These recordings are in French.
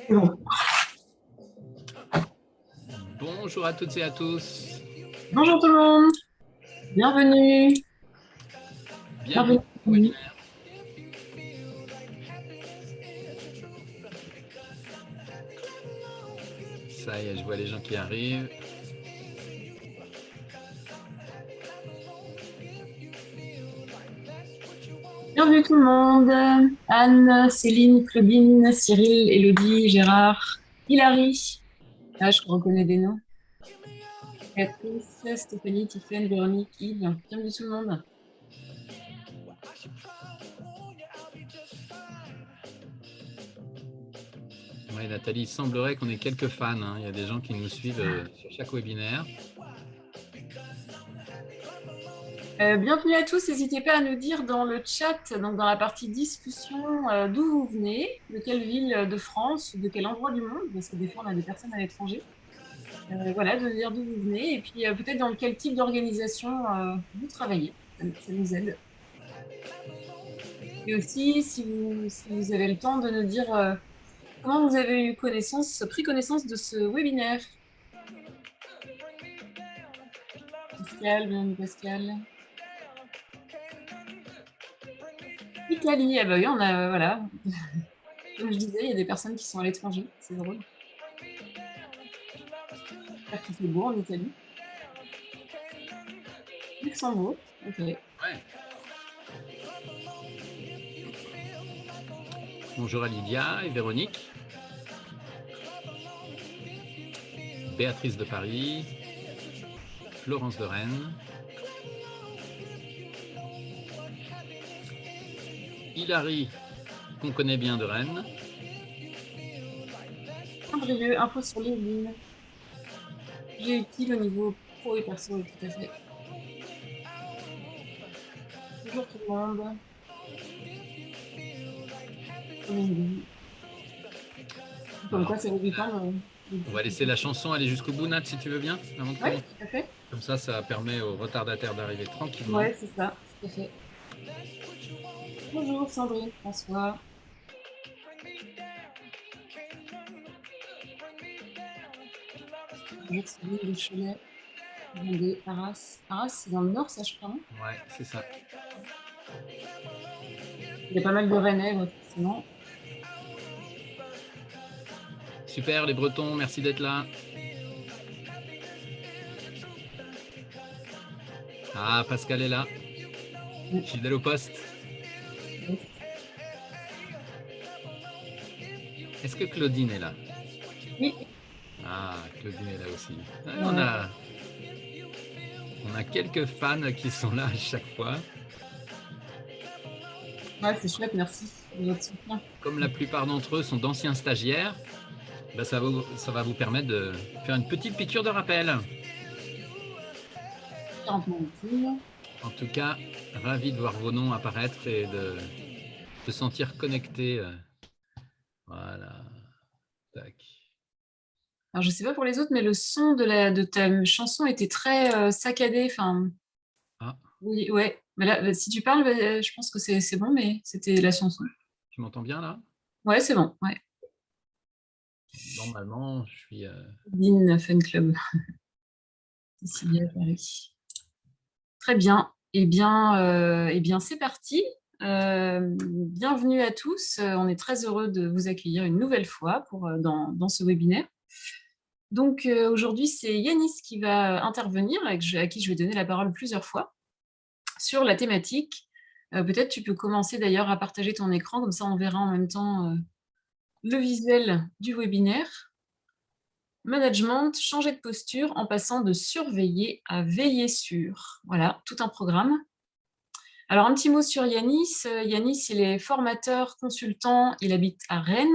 Bon. Bonjour à toutes et à tous. Bonjour tout le monde, bienvenue. Bienvenue Bienvenue. au webinaire. Ça y est, je vois les gens qui arrivent. Bienvenue tout le monde. Anne, Céline, Claudine, Cyril, Élodie, Gérard, Hilary. Ah, je reconnais des noms. Béatrice, Stéphanie, Tiffaine, Véronique, Yves. Bienvenue tout le monde. Oui, Nathalie, il semblerait qu'on ait quelques fans, hein. Il y a des gens qui nous suivent sur chaque webinaire. Bienvenue à tous. N'hésitez pas à nous dire dans le chat, donc dans la partie discussion, d'où vous venez, de quelle ville de France, de quel endroit du monde, parce que des fois on a des personnes à l'étranger. Voilà, de dire d'où vous venez et puis peut-être dans quel type d'organisation vous travaillez. Ça nous aide. Et aussi, si vous avez le temps de nous dire comment vous avez eu pris connaissance de ce webinaire. Pascal, bienvenue Pascal. Italie, ah bah oui, on a, voilà. Comme je disais, il y a des personnes qui sont à l'étranger, c'est drôle. J'espère qu'il fait beau en Italie. Luxembourg, ok. Ouais. Bonjour à Lydia et Véronique. Béatrice de Paris. Florence de Rennes. Hilary, qu'on connaît bien de Rennes. Saint-Brieuc, info sur LinkedIn. J'ai utile au niveau pro et perso, oui, tout à fait. Bonjour tout le monde. Comme quoi, c'est régulièrement. On va laisser la chanson aller jusqu'au bout, Nat, si tu veux bien, avant de Oui, commencer. tout à fait. Comme ça permet aux retardataires d'arriver tranquillement. Ouais, c'est ça, tout à fait. Bonjour Sandrine, François. Bonjour Céline de Cholet, Vendée, Arras. Arras, c'est dans le nord, ça, je crois, non? Ouais, c'est ça. Il y a pas mal de Rennais, ouais, forcément. Super, les Bretons, merci d'être là. Ah, Pascal est là. Oui. Fidèle au poste. Yes. Est-ce que Claudine est là? Oui, Ah, Claudine est là aussi. Ouais, ouais, on a quelques fans qui sont là à chaque fois. ouais, c'est chouette, merci de votre soutien. Comme la plupart d'entre eux sont d'anciens stagiaires, ben ça va vous permettre de faire une petite piqûre de rappel. 40 minutes. En tout cas, ravi de voir vos noms apparaître et de se sentir connecté. Voilà. Tac. Alors, je sais pas pour les autres, mais le son de ta chanson était très saccadé. Enfin, Ah, oui, ouais. Mais là, si tu parles, je pense que c'est bon, mais c'était la chanson. tu m'entends bien là? Ouais, c'est bon. Ouais. Normalement, je suis. Dean Fan Club, ici à Paris. Très bien. Eh bien, c'est parti. Bienvenue à tous. On est très heureux de vous accueillir une nouvelle fois dans ce webinaire. Donc aujourd'hui, c'est Yanis qui va intervenir, à qui je vais donner la parole plusieurs fois, sur la thématique. Peut-être tu peux commencer d'ailleurs à partager ton écran, comme ça on verra en même temps le visuel du webinaire. Management, changer de posture en passant de surveiller à veiller sur. Voilà, tout un programme. Alors, un petit mot sur Yanis. Yanis, il est formateur, consultant, il habite à Rennes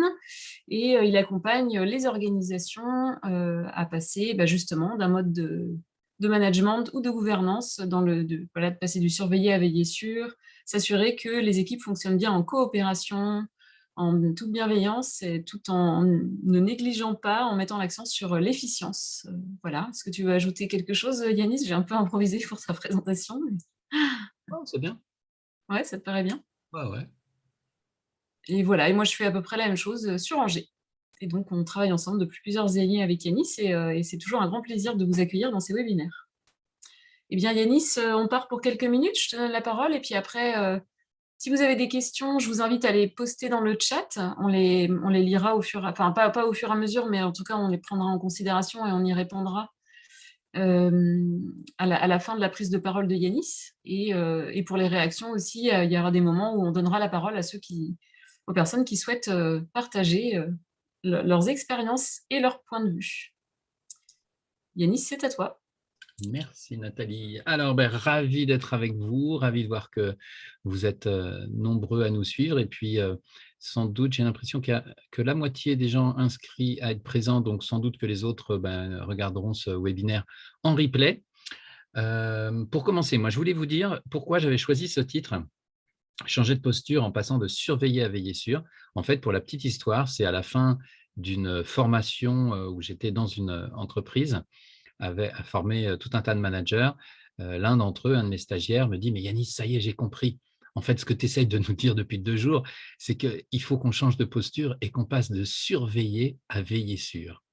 et il accompagne les organisations à passer justement d'un mode de management ou de gouvernance voilà, de passer du surveiller à veiller sur, s'assurer que les équipes fonctionnent bien en coopération, en toute bienveillance, et tout en ne négligeant pas, en mettant l'accent sur l'efficience. Voilà. Est-ce que tu veux ajouter quelque chose, Yanis? J'ai un peu improvisé pour ta présentation. Oh, c'est bien. Ouais, ça te paraît bien? Ouais, ouais. Et voilà, et moi, je fais à peu près la même chose sur Angers. Et donc, on travaille ensemble depuis plusieurs années avec Yanis et c'est toujours un grand plaisir de vous accueillir dans ces webinaires. Eh bien, Yanis, on part pour quelques minutes. Je te donne la parole et puis après, si vous avez des questions, je vous invite à les poster dans le chat. On les lira au fur, enfin pas au fur et à mesure, mais en tout cas, on les prendra en considération et on y répondra à la fin de la prise de parole de Yanis. Et pour les réactions aussi, il y aura des moments où on donnera la parole aux personnes qui souhaitent partager leurs expériences et leurs points de vue. Yanis, c'est à toi. Merci Nathalie. Alors, ravi d'être avec vous, ravi de voir que vous êtes nombreux à nous suivre. Et puis, sans doute, j'ai l'impression que la moitié des gens inscrits à être présents, donc sans doute que les autres regarderont ce webinaire en replay. Pour commencer, moi, je voulais vous dire pourquoi j'avais choisi ce titre, changer de posture en passant de surveiller à veiller sûr. En fait, pour la petite histoire, c'est à la fin d'une formation où j'étais dans une entreprise à former tout un tas de managers. L'un d'entre eux, un de mes stagiaires, me dit « Mais Yanis, ça y est, j'ai compris. En fait, ce que tu essayes de nous dire depuis 2 jours, c'est qu'il faut qu'on change de posture et qu'on passe de surveiller à veiller sûr. »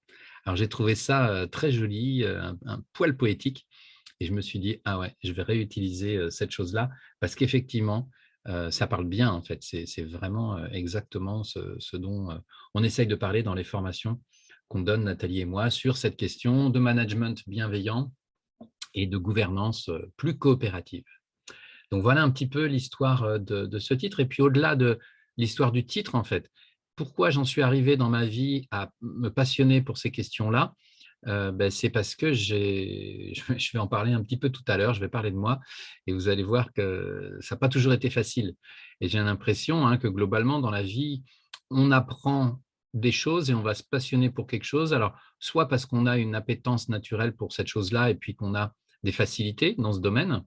Alors, j'ai trouvé ça très joli, un poil poétique. Et je me suis dit « Ah ouais, je vais réutiliser cette chose-là. » Parce qu'effectivement, ça parle bien, en fait. C'est vraiment exactement ce dont on essaye de parler dans les formations qu'on donne, Nathalie et moi, sur cette question de management bienveillant et de gouvernance plus coopérative. Donc, voilà un petit peu l'histoire de ce titre. Et puis, au-delà de l'histoire du titre, en fait, pourquoi j'en suis arrivé dans ma vie à me passionner pour ces questions-là, c'est parce que je vais en parler un petit peu tout à l'heure, je vais parler de moi et vous allez voir que ça n'a pas toujours été facile. Et j'ai l'impression que globalement, dans la vie, on apprend des choses et on va se passionner pour quelque chose. Alors, soit parce qu'on a une appétence naturelle pour cette chose-là et puis qu'on a des facilités dans ce domaine,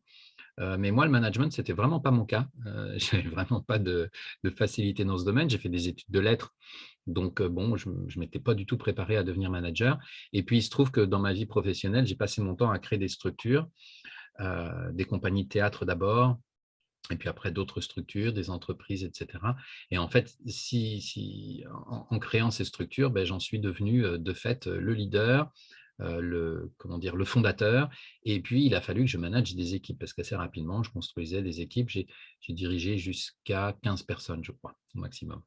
mais moi, le management, ce n'était vraiment pas mon cas. Je n'avais vraiment pas de facilité dans ce domaine. J'ai fait des études de lettres, donc bon, je ne m'étais pas du tout préparé à devenir manager. Et puis, il se trouve que dans ma vie professionnelle, j'ai passé mon temps à créer des structures, des compagnies de théâtre d'abord, et puis après d'autres structures, des entreprises, etc. Et en fait, en créant ces structures, j'en suis devenu de fait le leader, le fondateur. Et puis, il a fallu que je manage des équipes parce qu'assez rapidement, je construisais des équipes. J'ai dirigé jusqu'à 15 personnes, je crois, au maximum.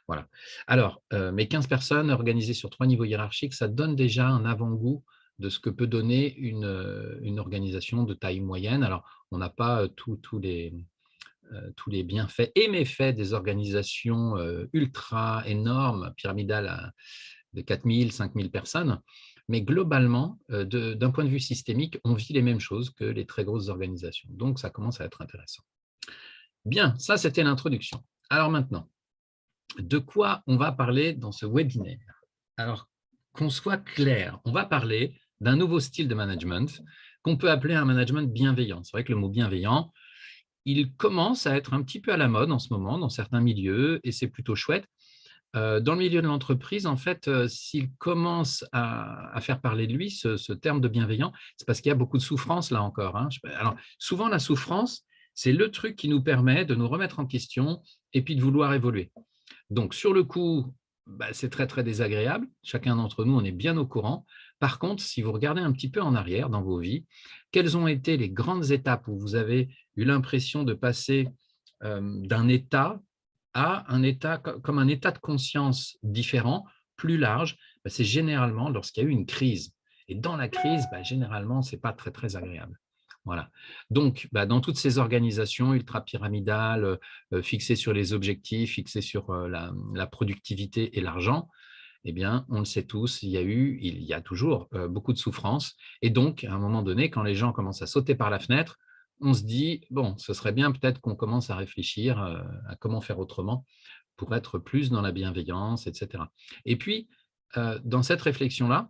Voilà. Alors, mes 15 personnes organisées sur 3 niveaux hiérarchiques, ça donne déjà un avant-goût de ce que peut donner une organisation de taille moyenne. Alors, on n'a pas tous les bienfaits et méfaits des organisations ultra énormes, pyramidales de 4 000, 5 000 personnes. Mais globalement, d'un point de vue systémique, on vit les mêmes choses que les très grosses organisations. Donc, ça commence à être intéressant. Bien, ça, c'était l'introduction. Alors maintenant, de quoi on va parler dans ce webinaire? Alors, qu'on soit clair, on va parler d'un nouveau style de management qu'on peut appeler un management bienveillant. C'est vrai que le mot bienveillant, il commence à être un petit peu à la mode en ce moment dans certains milieux et c'est plutôt chouette. Dans le milieu de l'entreprise, en fait, s'il commence à faire parler de lui, ce terme de bienveillant, c'est parce qu'il y a beaucoup de souffrance là encore. Alors, souvent, la souffrance, c'est le truc qui nous permet de nous remettre en question et puis de vouloir évoluer. Donc, sur le coup, c'est très, très désagréable. Chacun d'entre nous, on est bien au courant. Par contre, si vous regardez un petit peu en arrière dans vos vies, quelles ont été les grandes étapes où vous avez eu l'impression de passer d'un état à un état, comme un état de conscience différent, plus large, c'est généralement lorsqu'il y a eu une crise. Et dans la crise, généralement, ce n'est pas très, très agréable. Voilà. Donc, dans toutes ces organisations ultra-pyramidales, fixées sur les objectifs, fixées sur la productivité et l'argent, eh bien, on le sait tous, il y a toujours beaucoup de souffrance. Et donc, à un moment donné, quand les gens commencent à sauter par la fenêtre, on se dit, bon, ce serait bien peut-être qu'on commence à réfléchir à comment faire autrement pour être plus dans la bienveillance, etc. Et puis, dans cette réflexion-là,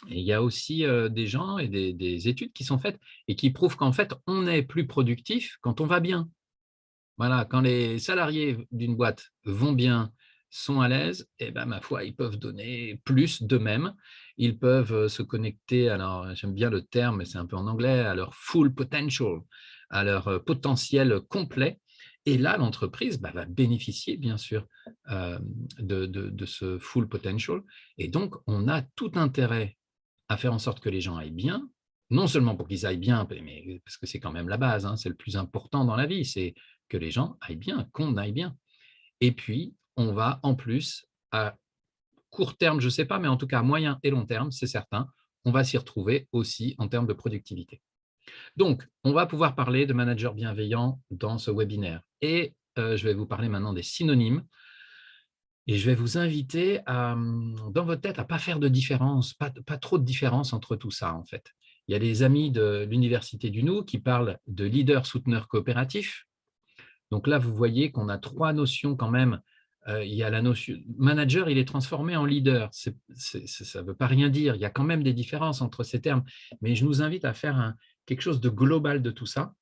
il y a aussi des gens et des études qui sont faites et qui prouvent qu'en fait, on est plus productif quand on va bien. Voilà, quand les salariés d'une boîte vont bien, sont à l'aise, et ma foi, ils peuvent donner plus d'eux-mêmes. Ils peuvent se connecter, alors j'aime bien le terme, mais c'est un peu en anglais, à leur full potential, à leur potentiel complet. Et là, l'entreprise va bénéficier, bien sûr, de ce full potential. Et donc, on a tout intérêt à faire en sorte que les gens aillent bien, non seulement pour qu'ils aillent bien, mais parce que c'est quand même la base, hein, c'est le plus important dans la vie, c'est que les gens aillent bien, qu'on aille bien. Et puis, on va en plus, à court terme, je ne sais pas, mais en tout cas à moyen et long terme, c'est certain, on va s'y retrouver aussi en termes de productivité. Donc, on va pouvoir parler de manager bienveillant dans ce webinaire. Et je vais vous parler maintenant des synonymes. Et je vais vous inviter, dans votre tête, à ne pas faire de différence, pas trop de différence entre tout ça, en fait. Il y a les amis de l'Université du Nou qui parlent de leader souteneur coopératif. Donc là, vous voyez qu'on a 3 notions quand même. Il y a la notion manager, il est transformé en leader. Ça ne veut pas rien dire. Il y a quand même des différences entre ces termes. Mais je nous invite à faire quelque chose de global de tout ça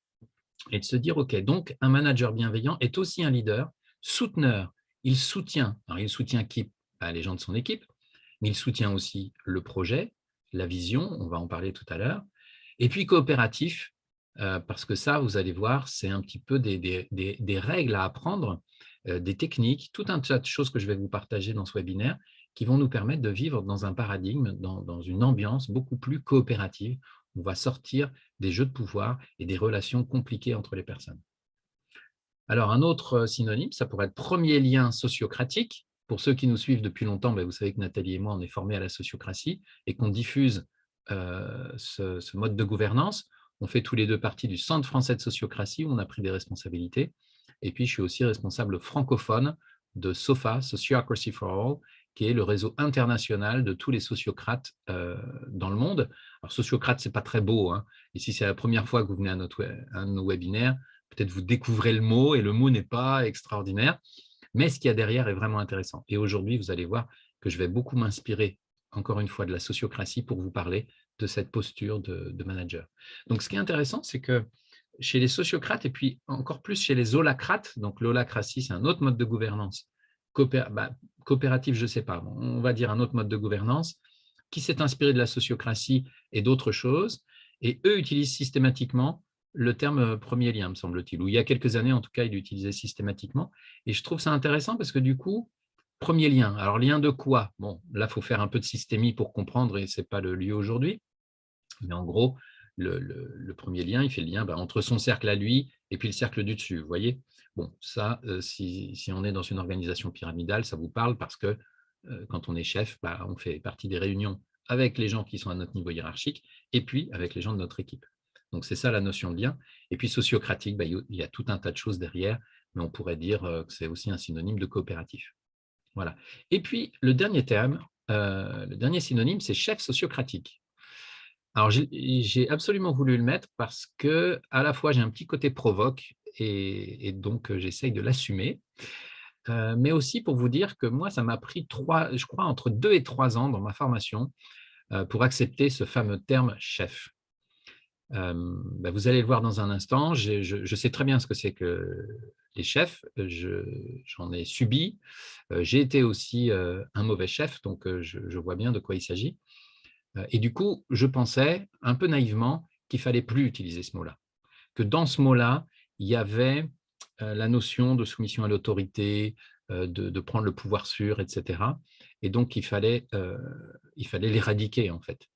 et de se dire, OK, donc un manager bienveillant est aussi un leader, souteneur. Il soutient. Alors, il soutient qui? Les gens de son équipe, mais il soutient aussi le projet, la vision, on va en parler tout à l'heure. Et puis coopératif, parce que ça, vous allez voir, c'est un petit peu des règles à apprendre, des techniques, tout un tas de choses que je vais vous partager dans ce webinaire qui vont nous permettre de vivre dans un paradigme, dans une ambiance beaucoup plus coopérative. On va sortir des jeux de pouvoir et des relations compliquées entre les personnes. Alors, un autre synonyme, ça pourrait être premier lien sociocratique. Pour ceux qui nous suivent depuis longtemps, vous savez que Nathalie et moi, on est formés à la sociocratie et qu'on diffuse ce mode de gouvernance. On fait tous les deux partie du Centre français de sociocratie où on a pris des responsabilités. Et puis, je suis aussi responsable francophone de SOFA, Sociocracy for All, qui est le réseau international de tous les sociocrates dans le monde. Alors, sociocrate, ce n'est pas très beau, hein. Ici, c'est la première fois que vous venez à un de nos webinaires. Peut-être vous découvrez le mot et le mot n'est pas extraordinaire, mais ce qu'il y a derrière est vraiment intéressant. Et aujourd'hui, vous allez voir que je vais beaucoup m'inspirer, encore une fois, de la sociocratie pour vous parler de cette posture de manager. Donc, ce qui est intéressant, c'est que chez les sociocrates et puis encore plus chez les holacrates, donc l'holacratie, c'est un autre mode de gouvernance, coopératif, je ne sais pas, on va dire un autre mode de gouvernance, qui s'est inspiré de la sociocratie et d'autres choses, et eux utilisent systématiquement le terme premier lien, me semble-t-il, ou il y a quelques années, en tout cas, il l'utilisait systématiquement. Et je trouve ça intéressant parce que du coup, premier lien. Alors, lien de quoi? Bon, là, il faut faire un peu de systémie pour comprendre et ce n'est pas le lieu aujourd'hui. Mais en gros, le premier lien, il fait le lien entre son cercle à lui et puis le cercle du dessus. Vous voyez? Bon, ça, si on est dans une organisation pyramidale, ça vous parle parce que quand on est chef, on fait partie des réunions avec les gens qui sont à notre niveau hiérarchique et puis avec les gens de notre équipe. Donc, c'est ça la notion de lien. Et puis, sociocratique, il y a tout un tas de choses derrière, mais on pourrait dire que c'est aussi un synonyme de coopératif. Voilà. Et puis, le dernier terme, le dernier synonyme, c'est chef sociocratique. Alors, j'ai absolument voulu le mettre parce que, à la fois, j'ai un petit côté provoque et donc j'essaye de l'assumer, mais aussi pour vous dire que moi, ça m'a pris je crois, entre 2 et 3 ans dans ma formation pour accepter ce fameux terme chef. Vous allez le voir dans un instant. Je sais très bien ce que c'est que les chefs. J'en ai subi. J'ai été aussi un mauvais chef, donc je vois bien de quoi il s'agit. Et du coup, je pensais un peu naïvement qu'il ne fallait plus utiliser ce mot-là. Que dans ce mot-là, il y avait la notion de soumission à l'autorité, de prendre le pouvoir sur, etc. Et donc, il fallait l'éradiquer, en fait.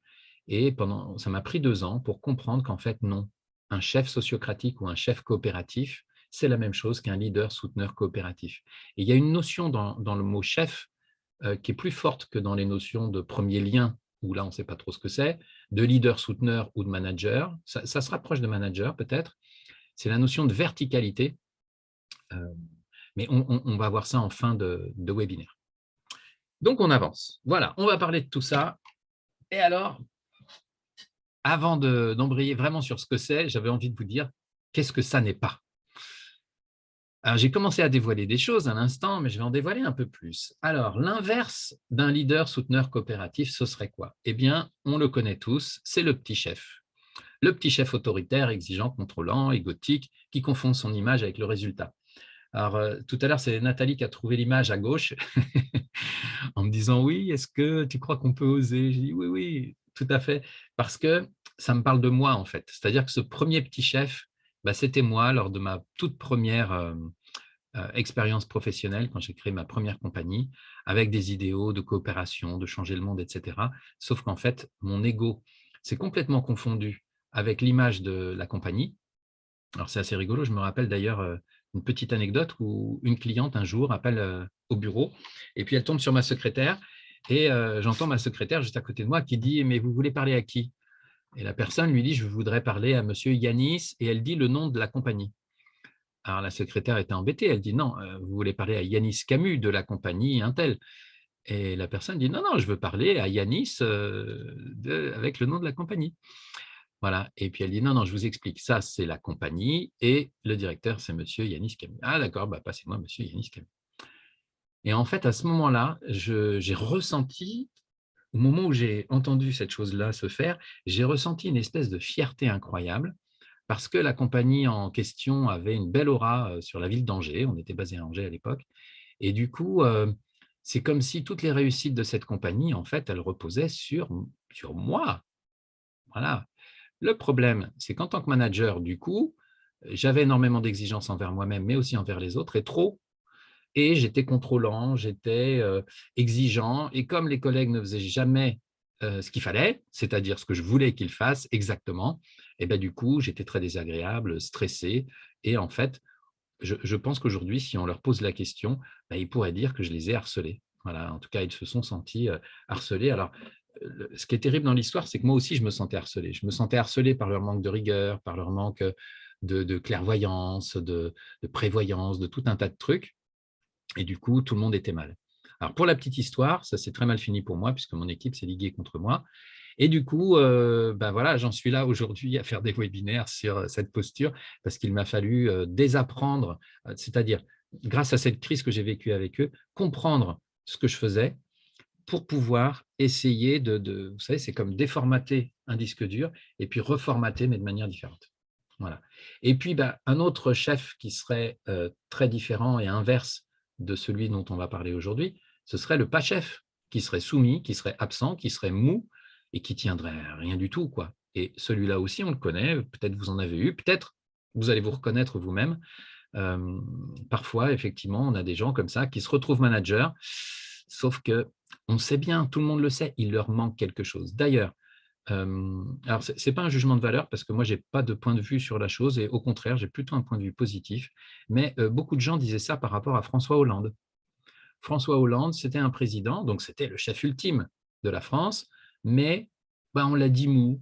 Et ça m'a pris 2 ans pour comprendre qu'en fait, non. Un chef sociocratique ou un chef coopératif, c'est la même chose qu'un leader souteneur coopératif. Et il y a une notion dans le mot chef qui est plus forte que dans les notions de premier lien, où là, on ne sait pas trop ce que c'est, de leader souteneur ou de manager. Ça se rapproche de manager, peut-être. C'est la notion de verticalité. Mais on va voir ça en fin de webinaire. Donc, on avance. Voilà, on va parler de tout ça. Et alors, avant d'embrayer vraiment sur ce que c'est, j'avais envie de vous dire qu'est-ce que ça n'est pas. Alors, j'ai commencé à dévoiler des choses à l'instant, mais je vais en dévoiler un peu plus. Alors, l'inverse d'un leader souteneur coopératif, ce serait quoi? Eh bien, on le connaît tous, c'est le petit chef. Le petit chef autoritaire, exigeant, contrôlant, égotique, qui confond son image avec le résultat. Alors, tout à l'heure, c'est Nathalie qui a trouvé l'image à gauche en me disant « Oui, est-ce que tu crois qu'on peut oser ?» J'ai dit « Oui, oui, tout à fait. » Parce que ça me parle de moi, en fait. C'est-à-dire que ce premier petit chef, Bah, c'était moi lors de ma toute première expérience professionnelle, quand j'ai créé ma première compagnie, avec des idéaux de coopération, de changer le monde, etc. Sauf qu'en fait, mon ego s'est complètement confondu avec l'image de la compagnie. Alors, c'est assez rigolo. Je me rappelle d'ailleurs une petite anecdote où une cliente, un jour, appelle au bureau et puis elle tombe sur ma secrétaire et j'entends ma secrétaire juste à côté de moi qui dit: «Mais vous voulez parler à qui?» Et la personne lui dit: «Je voudrais parler à monsieur Yanis», et elle dit le nom de la compagnie. Alors la secrétaire était embêtée. Elle dit: «Non, vous voulez parler à Yanis Camus de la compagnie untel». Et la personne dit: «Non, non, je veux parler à Yanis avec le nom de la compagnie». Voilà, et puis elle dit: «Non, non, je vous explique, ça, c'est la compagnie et le directeur, c'est monsieur Yanis Camus». «Ah d'accord, bah, passez-moi monsieur Yanis Camus». Et en fait, à ce moment-là, j'ai ressenti, au moment où j'ai entendu cette chose-là se faire, j'ai ressenti une espèce de fierté incroyable parce que la compagnie en question avait une belle aura, sur la ville d'Angers. On était basé à Angers à l'époque, et du coup, c'est comme si toutes les réussites de cette compagnie, en fait, elles reposaient sur moi. Voilà. Le problème, c'est qu'en tant que manager, du coup, j'avais énormément d'exigences envers moi-même, mais aussi envers les autres, et trop. Et j'étais contrôlant, j'étais exigeant. Et comme les collègues ne faisaient jamais ce qu'il fallait, c'est-à-dire ce que je voulais qu'ils fassent exactement, et ben, du coup, j'étais très désagréable, stressé. Et en fait, je pense qu'aujourd'hui, si on leur pose la question, ben, ils pourraient dire que je les ai harcelés. Voilà, en tout cas, ils se sont sentis harcelés. Alors, ce qui est terrible dans l'histoire, c'est que moi aussi, je me sentais harcelé. Je me sentais harcelé par leur manque de rigueur, par leur manque de clairvoyance, de prévoyance, de tout un tas de trucs. Et du coup, tout le monde était mal. Alors, pour la petite histoire, ça s'est très mal fini pour moi, puisque mon équipe s'est liguée contre moi. Et du coup, ben voilà, j'en suis là aujourd'hui à faire des webinaires sur cette posture, parce qu'il m'a fallu désapprendre, c'est-à-dire, grâce à cette crise que j'ai vécue avec eux, comprendre ce que je faisais pour pouvoir essayer vous savez, c'est comme déformater un disque dur et puis reformater, mais de manière différente. Voilà. Et puis, bah, un autre chef qui serait très différent et inverse de celui dont on va parler aujourd'hui, ce serait le pas chef, qui serait soumis, qui serait absent, qui serait mou et qui tiendrait à rien du tout, quoi. Et celui-là aussi, on le connaît, peut-être vous en avez eu, peut-être vous allez vous reconnaître vous-même. Parfois, effectivement, on a des gens comme ça qui se retrouvent managers, sauf que on sait bien, tout le monde le sait, il leur manque quelque chose. D'ailleurs, alors ce n'est pas un jugement de valeur parce que moi, je n'ai pas de point de vue sur la chose et au contraire, j'ai plutôt un point de vue positif. Mais beaucoup de gens disaient ça par rapport à François Hollande. François Hollande, c'était un président, donc c'était le chef ultime de la France, mais ben, on l'a dit mou,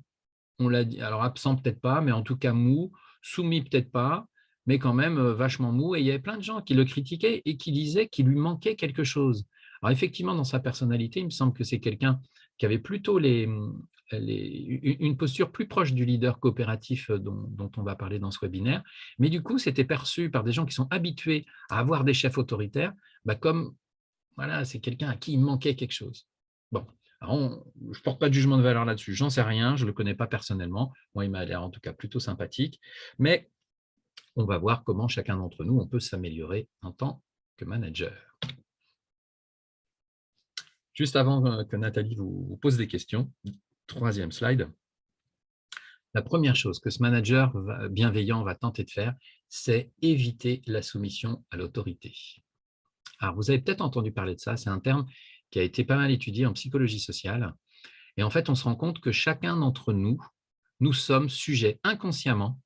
on l'a dit, alors absent peut-être pas, mais en tout cas mou, soumis peut-être pas, mais quand même vachement mou. Et il y avait plein de gens qui le critiquaient et qui disaient qu'il lui manquait quelque chose. Alors effectivement, dans sa personnalité, il me semble que c'est quelqu'un qui avait plutôt une posture plus proche du leader coopératif dont on va parler dans ce webinaire. Mais du coup, c'était perçu par des gens qui sont habitués à avoir des chefs autoritaires, bah, comme voilà, c'est quelqu'un à qui il manquait quelque chose. Bon, alors je ne porte pas de jugement de valeur là-dessus, j'en sais rien, je ne le connais pas personnellement. Moi, il m'a l'air en tout cas plutôt sympathique, mais on va voir comment chacun d'entre nous, on peut s'améliorer en tant que manager. Juste avant que Nathalie vous pose des questions, troisième slide. La première chose que ce manager bienveillant va tenter de faire, c'est éviter la soumission à l'autorité. Alors, vous avez peut-être entendu parler de ça, c'est un terme qui a été pas mal étudié en psychologie sociale. Et en fait, on se rend compte que chacun d'entre nous, nous sommes sujets inconsciemment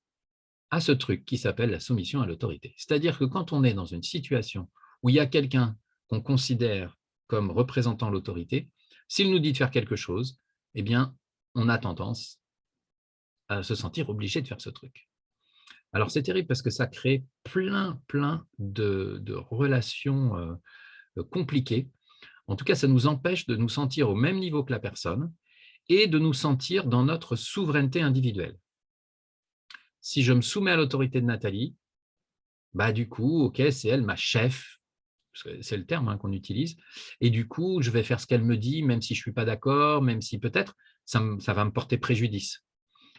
à ce truc qui s'appelle la soumission à l'autorité. C'est-à-dire que quand on est dans une situation où il y a quelqu'un qu'on considère comme représentant l'autorité, s'il nous dit de faire quelque chose, eh bien, on a tendance à se sentir obligé de faire ce truc. Alors, c'est terrible parce que ça crée plein de relations compliquées. En tout cas, ça nous empêche de nous sentir au même niveau que la personne et de nous sentir dans notre souveraineté individuelle. Si je me soumets à l'autorité de Nathalie, bah du coup, ok, c'est elle ma chef, c'est le terme qu'on utilise, et du coup, je vais faire ce qu'elle me dit, même si je ne suis pas d'accord, même si peut-être ça va me porter préjudice.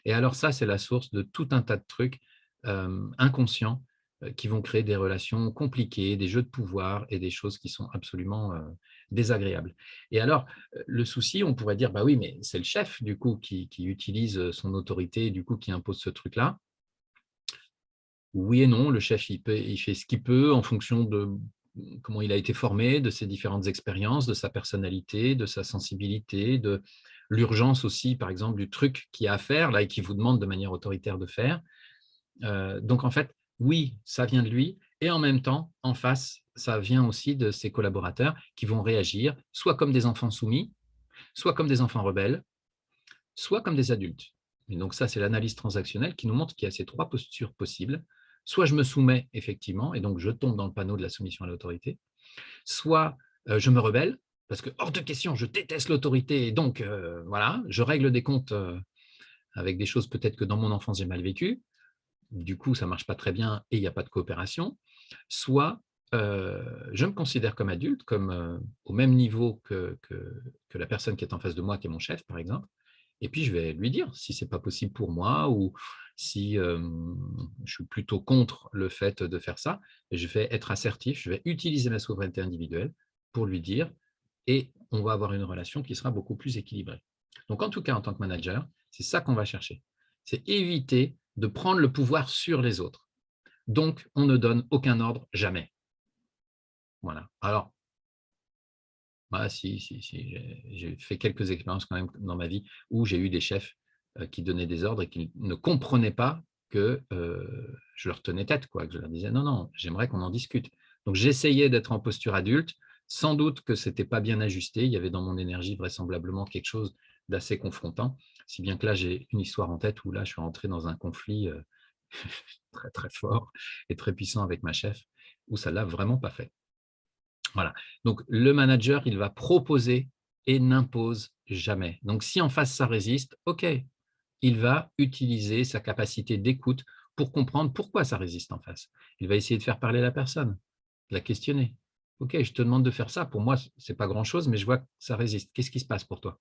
Et alors ça, c'est la source de tout un tas de trucs inconscients qui vont créer des relations compliquées, des jeux de pouvoir et des choses qui sont absolument désagréables. Et alors, le souci, on pourrait dire, bah oui, mais c'est le chef, du coup, qui utilise son autorité, du coup, qui impose ce truc-là. Oui et non, le chef, il fait ce qu'il peut en fonction de comment il a été formé, de ses différentes expériences, de sa personnalité, de sa sensibilité, de l'urgence aussi, par exemple, du truc qu'il y a à faire là et qu'il vous demande de manière autoritaire de faire. Donc en fait, oui, ça vient de lui et en même temps, en face, ça vient aussi de ses collaborateurs qui vont réagir soit comme des enfants soumis, soit comme des enfants rebelles, soit comme des adultes. Et donc ça, c'est l'analyse transactionnelle qui nous montre qu'il y a ces 3 postures possibles. Soit je me soumets effectivement et donc je tombe dans le panneau de la soumission à l'autorité, soit, je me rebelle parce que hors de question, je déteste l'autorité et donc voilà, je règle des comptes, avec des choses peut-être que dans mon enfance j'ai mal vécues. Du coup, ça ne marche pas très bien et il n'y a pas de coopération. Soit, je me considère comme adulte, comme, au même niveau que la personne qui est en face de moi, qui est mon chef, par exemple, et puis je vais lui dire si ce n'est pas possible pour moi ou si, je suis plutôt contre le fait de faire ça. Je vais être assertif, je vais utiliser ma souveraineté individuelle pour lui dire et on va avoir une relation qui sera beaucoup plus équilibrée. Donc en tout cas, en tant que manager, c'est ça qu'on va chercher. C'est éviter de prendre le pouvoir sur les autres. Donc, on ne donne aucun ordre jamais. Voilà. Alors, si, j'ai fait quelques expériences quand même dans ma vie où j'ai eu des chefs qui donnaient des ordres et qui ne comprenaient pas que je leur tenais tête, quoi, que je leur disais non, non, j'aimerais qu'on en discute. Donc, j'essayais d'être en posture adulte. Sans doute que ce n'était pas bien ajusté. Il y avait dans mon énergie vraisemblablement quelque chose d'assez confrontant. Si bien que là, j'ai une histoire en tête où là, je suis rentré dans un conflit très, très fort et très puissant avec ma chef, où ça ne l'a vraiment pas fait. Voilà. Donc, le manager, il va proposer et n'impose jamais. Donc, si en face, ça résiste, OK, il va utiliser sa capacité d'écoute pour comprendre pourquoi ça résiste en face. Il va essayer de faire parler la personne, de la questionner. OK, je te demande de faire ça. Pour moi, ce n'est pas grand-chose, mais je vois que ça résiste. Qu'est-ce qui se passe pour toi?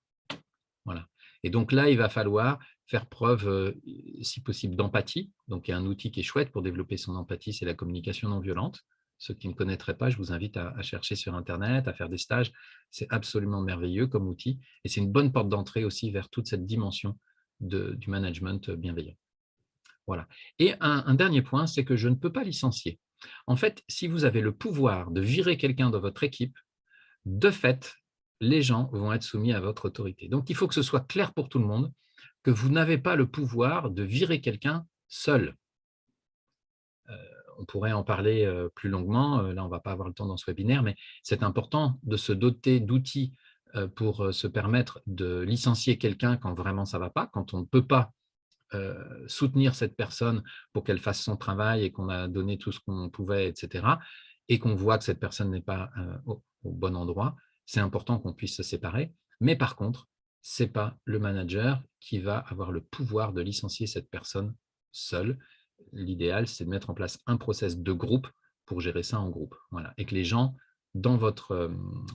Voilà. Et donc là, il va falloir faire preuve, si possible, d'empathie. Donc, il y a un outil qui est chouette pour développer son empathie, c'est la communication non violente. Ceux qui ne connaîtraient pas, je vous invite à chercher sur Internet, à faire des stages. C'est absolument merveilleux comme outil. Et c'est une bonne porte d'entrée aussi vers toute cette dimension du management bienveillant. Voilà. Et un dernier point, c'est que je ne peux pas licencier. En fait, si vous avez le pouvoir de virer quelqu'un dans votre équipe, de fait, les gens vont être soumis à votre autorité. Donc, il faut que ce soit clair pour tout le monde que vous n'avez pas le pouvoir de virer quelqu'un seul. On pourrait en parler plus longuement. Là, on ne va pas avoir le temps dans ce webinaire, mais c'est important de se doter d'outils pour se permettre de licencier quelqu'un quand vraiment ça ne va pas, quand on ne peut pas soutenir cette personne pour qu'elle fasse son travail et qu'on a donné tout ce qu'on pouvait, etc., et qu'on voit que cette personne n'est pas au bon endroit, c'est important qu'on puisse se séparer. Mais par contre, ce n'est pas le manager qui va avoir le pouvoir de licencier cette personne seule. L'idéal, c'est de mettre en place un process de groupe pour gérer ça en groupe. Voilà. Et que les gens, dans votre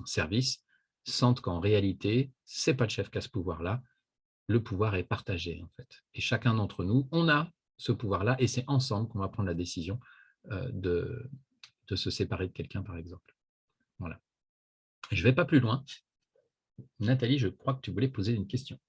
service, sentent qu'en réalité, ce n'est pas le chef qui a ce pouvoir-là, le pouvoir est partagé, en fait. Et chacun d'entre nous, on a ce pouvoir-là, et c'est ensemble qu'on va prendre la décision de se séparer de quelqu'un, par exemple. Voilà. Je ne vais pas plus loin. Nathalie, je crois que tu voulais poser une question.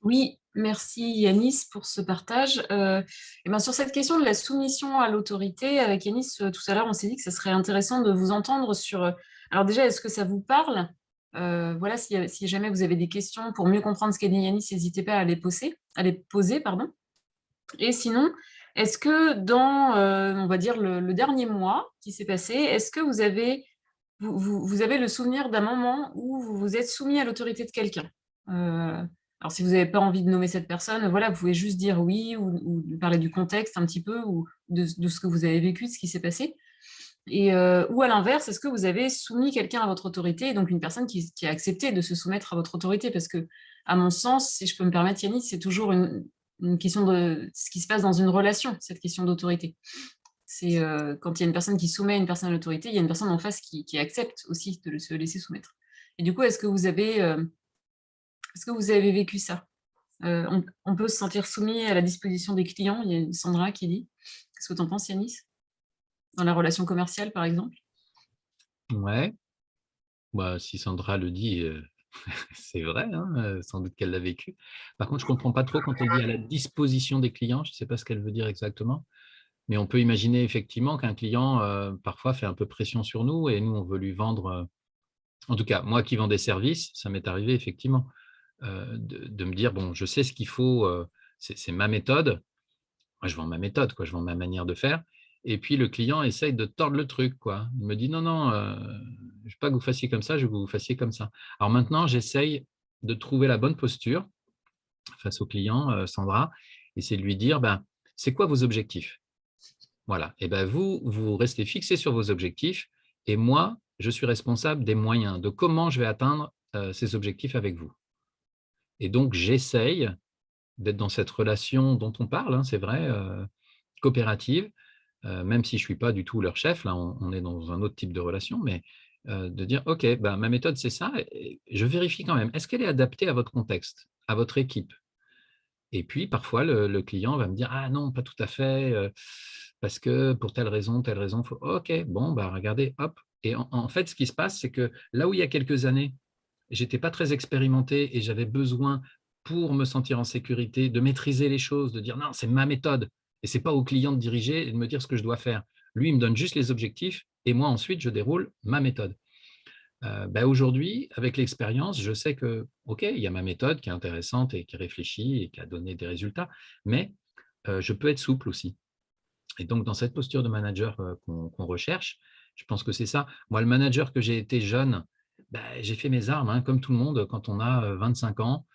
Oui, merci Yanis pour ce partage. Et ben sur cette question de la soumission à l'autorité, avec Yanis, tout à l'heure, on s'est dit que ce serait intéressant de vous entendre sur… Alors déjà, est-ce que ça vous parle? Voilà, si jamais vous avez des questions pour mieux comprendre ce qu'a dit Yanis, n'hésitez pas à les poser, pardon. Et sinon, est-ce que dans, on va dire, le dernier mois qui s'est passé, est-ce que vous avez le souvenir d'un moment où vous vous êtes soumis à l'autorité de quelqu'un? Alors, si vous n'avez pas envie de nommer cette personne, voilà, vous pouvez juste dire oui ou parler du contexte un petit peu ou de ce que vous avez vécu, de ce qui s'est passé. Et, ou à l'inverse, est-ce que vous avez soumis quelqu'un à votre autorité, donc une personne qui a accepté de se soumettre à votre autorité? Parce que, à mon sens, si je peux me permettre, Yannis, c'est toujours une question de ce qui se passe dans une relation, cette question d'autorité. C'est quand il y a une personne qui soumet une personne à l'autorité, il y a une personne en face qui accepte aussi de se laisser soumettre. Et du coup, est-ce que vous avez vécu ça? On peut se sentir soumis à la disposition des clients, il y a Sandra qui dit. Qu'est-ce que tu en penses, Yanis? Dans la relation commerciale, par exemple? Ouais, bah, si Sandra le dit, c'est vrai, hein, sans doute qu'elle l'a vécu. Par contre, je ne comprends pas trop quand elle dit à la disposition des clients, je ne sais pas ce qu'elle veut dire exactement. Mais on peut imaginer effectivement qu'un client, parfois, fait un peu pression sur nous et nous, on veut lui vendre, en tout cas, moi qui vends des services, ça m'est arrivé effectivement, de me dire: «Bon, je sais ce qu'il faut, c'est ma méthode». Moi, je vends ma méthode, quoi, je vends ma manière de faire et puis le client essaye de tordre le truc, quoi. Il me dit: «Non, non, je veux pas que vous fassiez comme ça, je veux que vous fassiez comme ça». Alors maintenant, j'essaye de trouver la bonne posture face au client, Sandra, et c'est de lui dire: «Ben, c'est quoi vos objectifs?» Voilà, et ben vous, vous restez fixé sur vos objectifs et moi, je suis responsable des moyens, de comment je vais atteindre, ces objectifs avec vous. Et donc j'essaye d'être dans cette relation dont on parle, hein, c'est vrai, coopérative, même si je ne suis pas du tout leur chef, là, on est dans un autre type de relation, mais de dire: «OK, ben, ma méthode, c'est ça et je vérifie quand même. Est-ce qu'elle est adaptée à votre contexte, à votre équipe?» Et puis parfois le client va me dire: «Ah non, pas tout à fait, parce que pour telle raison, faut». OK, bon, bah, regardez, hop, et en fait, ce qui se passe, c'est que là où il y a quelques années, j'étais pas très expérimenté et j'avais besoin, pour me sentir en sécurité, de maîtriser les choses, de dire: «Non, c'est ma méthode» et c'est pas au client de diriger et de me dire ce que je dois faire. Lui, il me donne juste les objectifs et moi ensuite je déroule ma méthode. Bah, aujourd'hui, avec l'expérience, je sais que, OK, il y a ma méthode qui est intéressante et qui est réfléchie et qui a donné des résultats, mais je peux être souple aussi. Et donc dans cette posture de manager, qu'on recherche, je pense que c'est ça. Moi, le manager que j'ai été jeune, bah, j'ai fait mes armes, hein, comme tout le monde quand on a, 25 ans.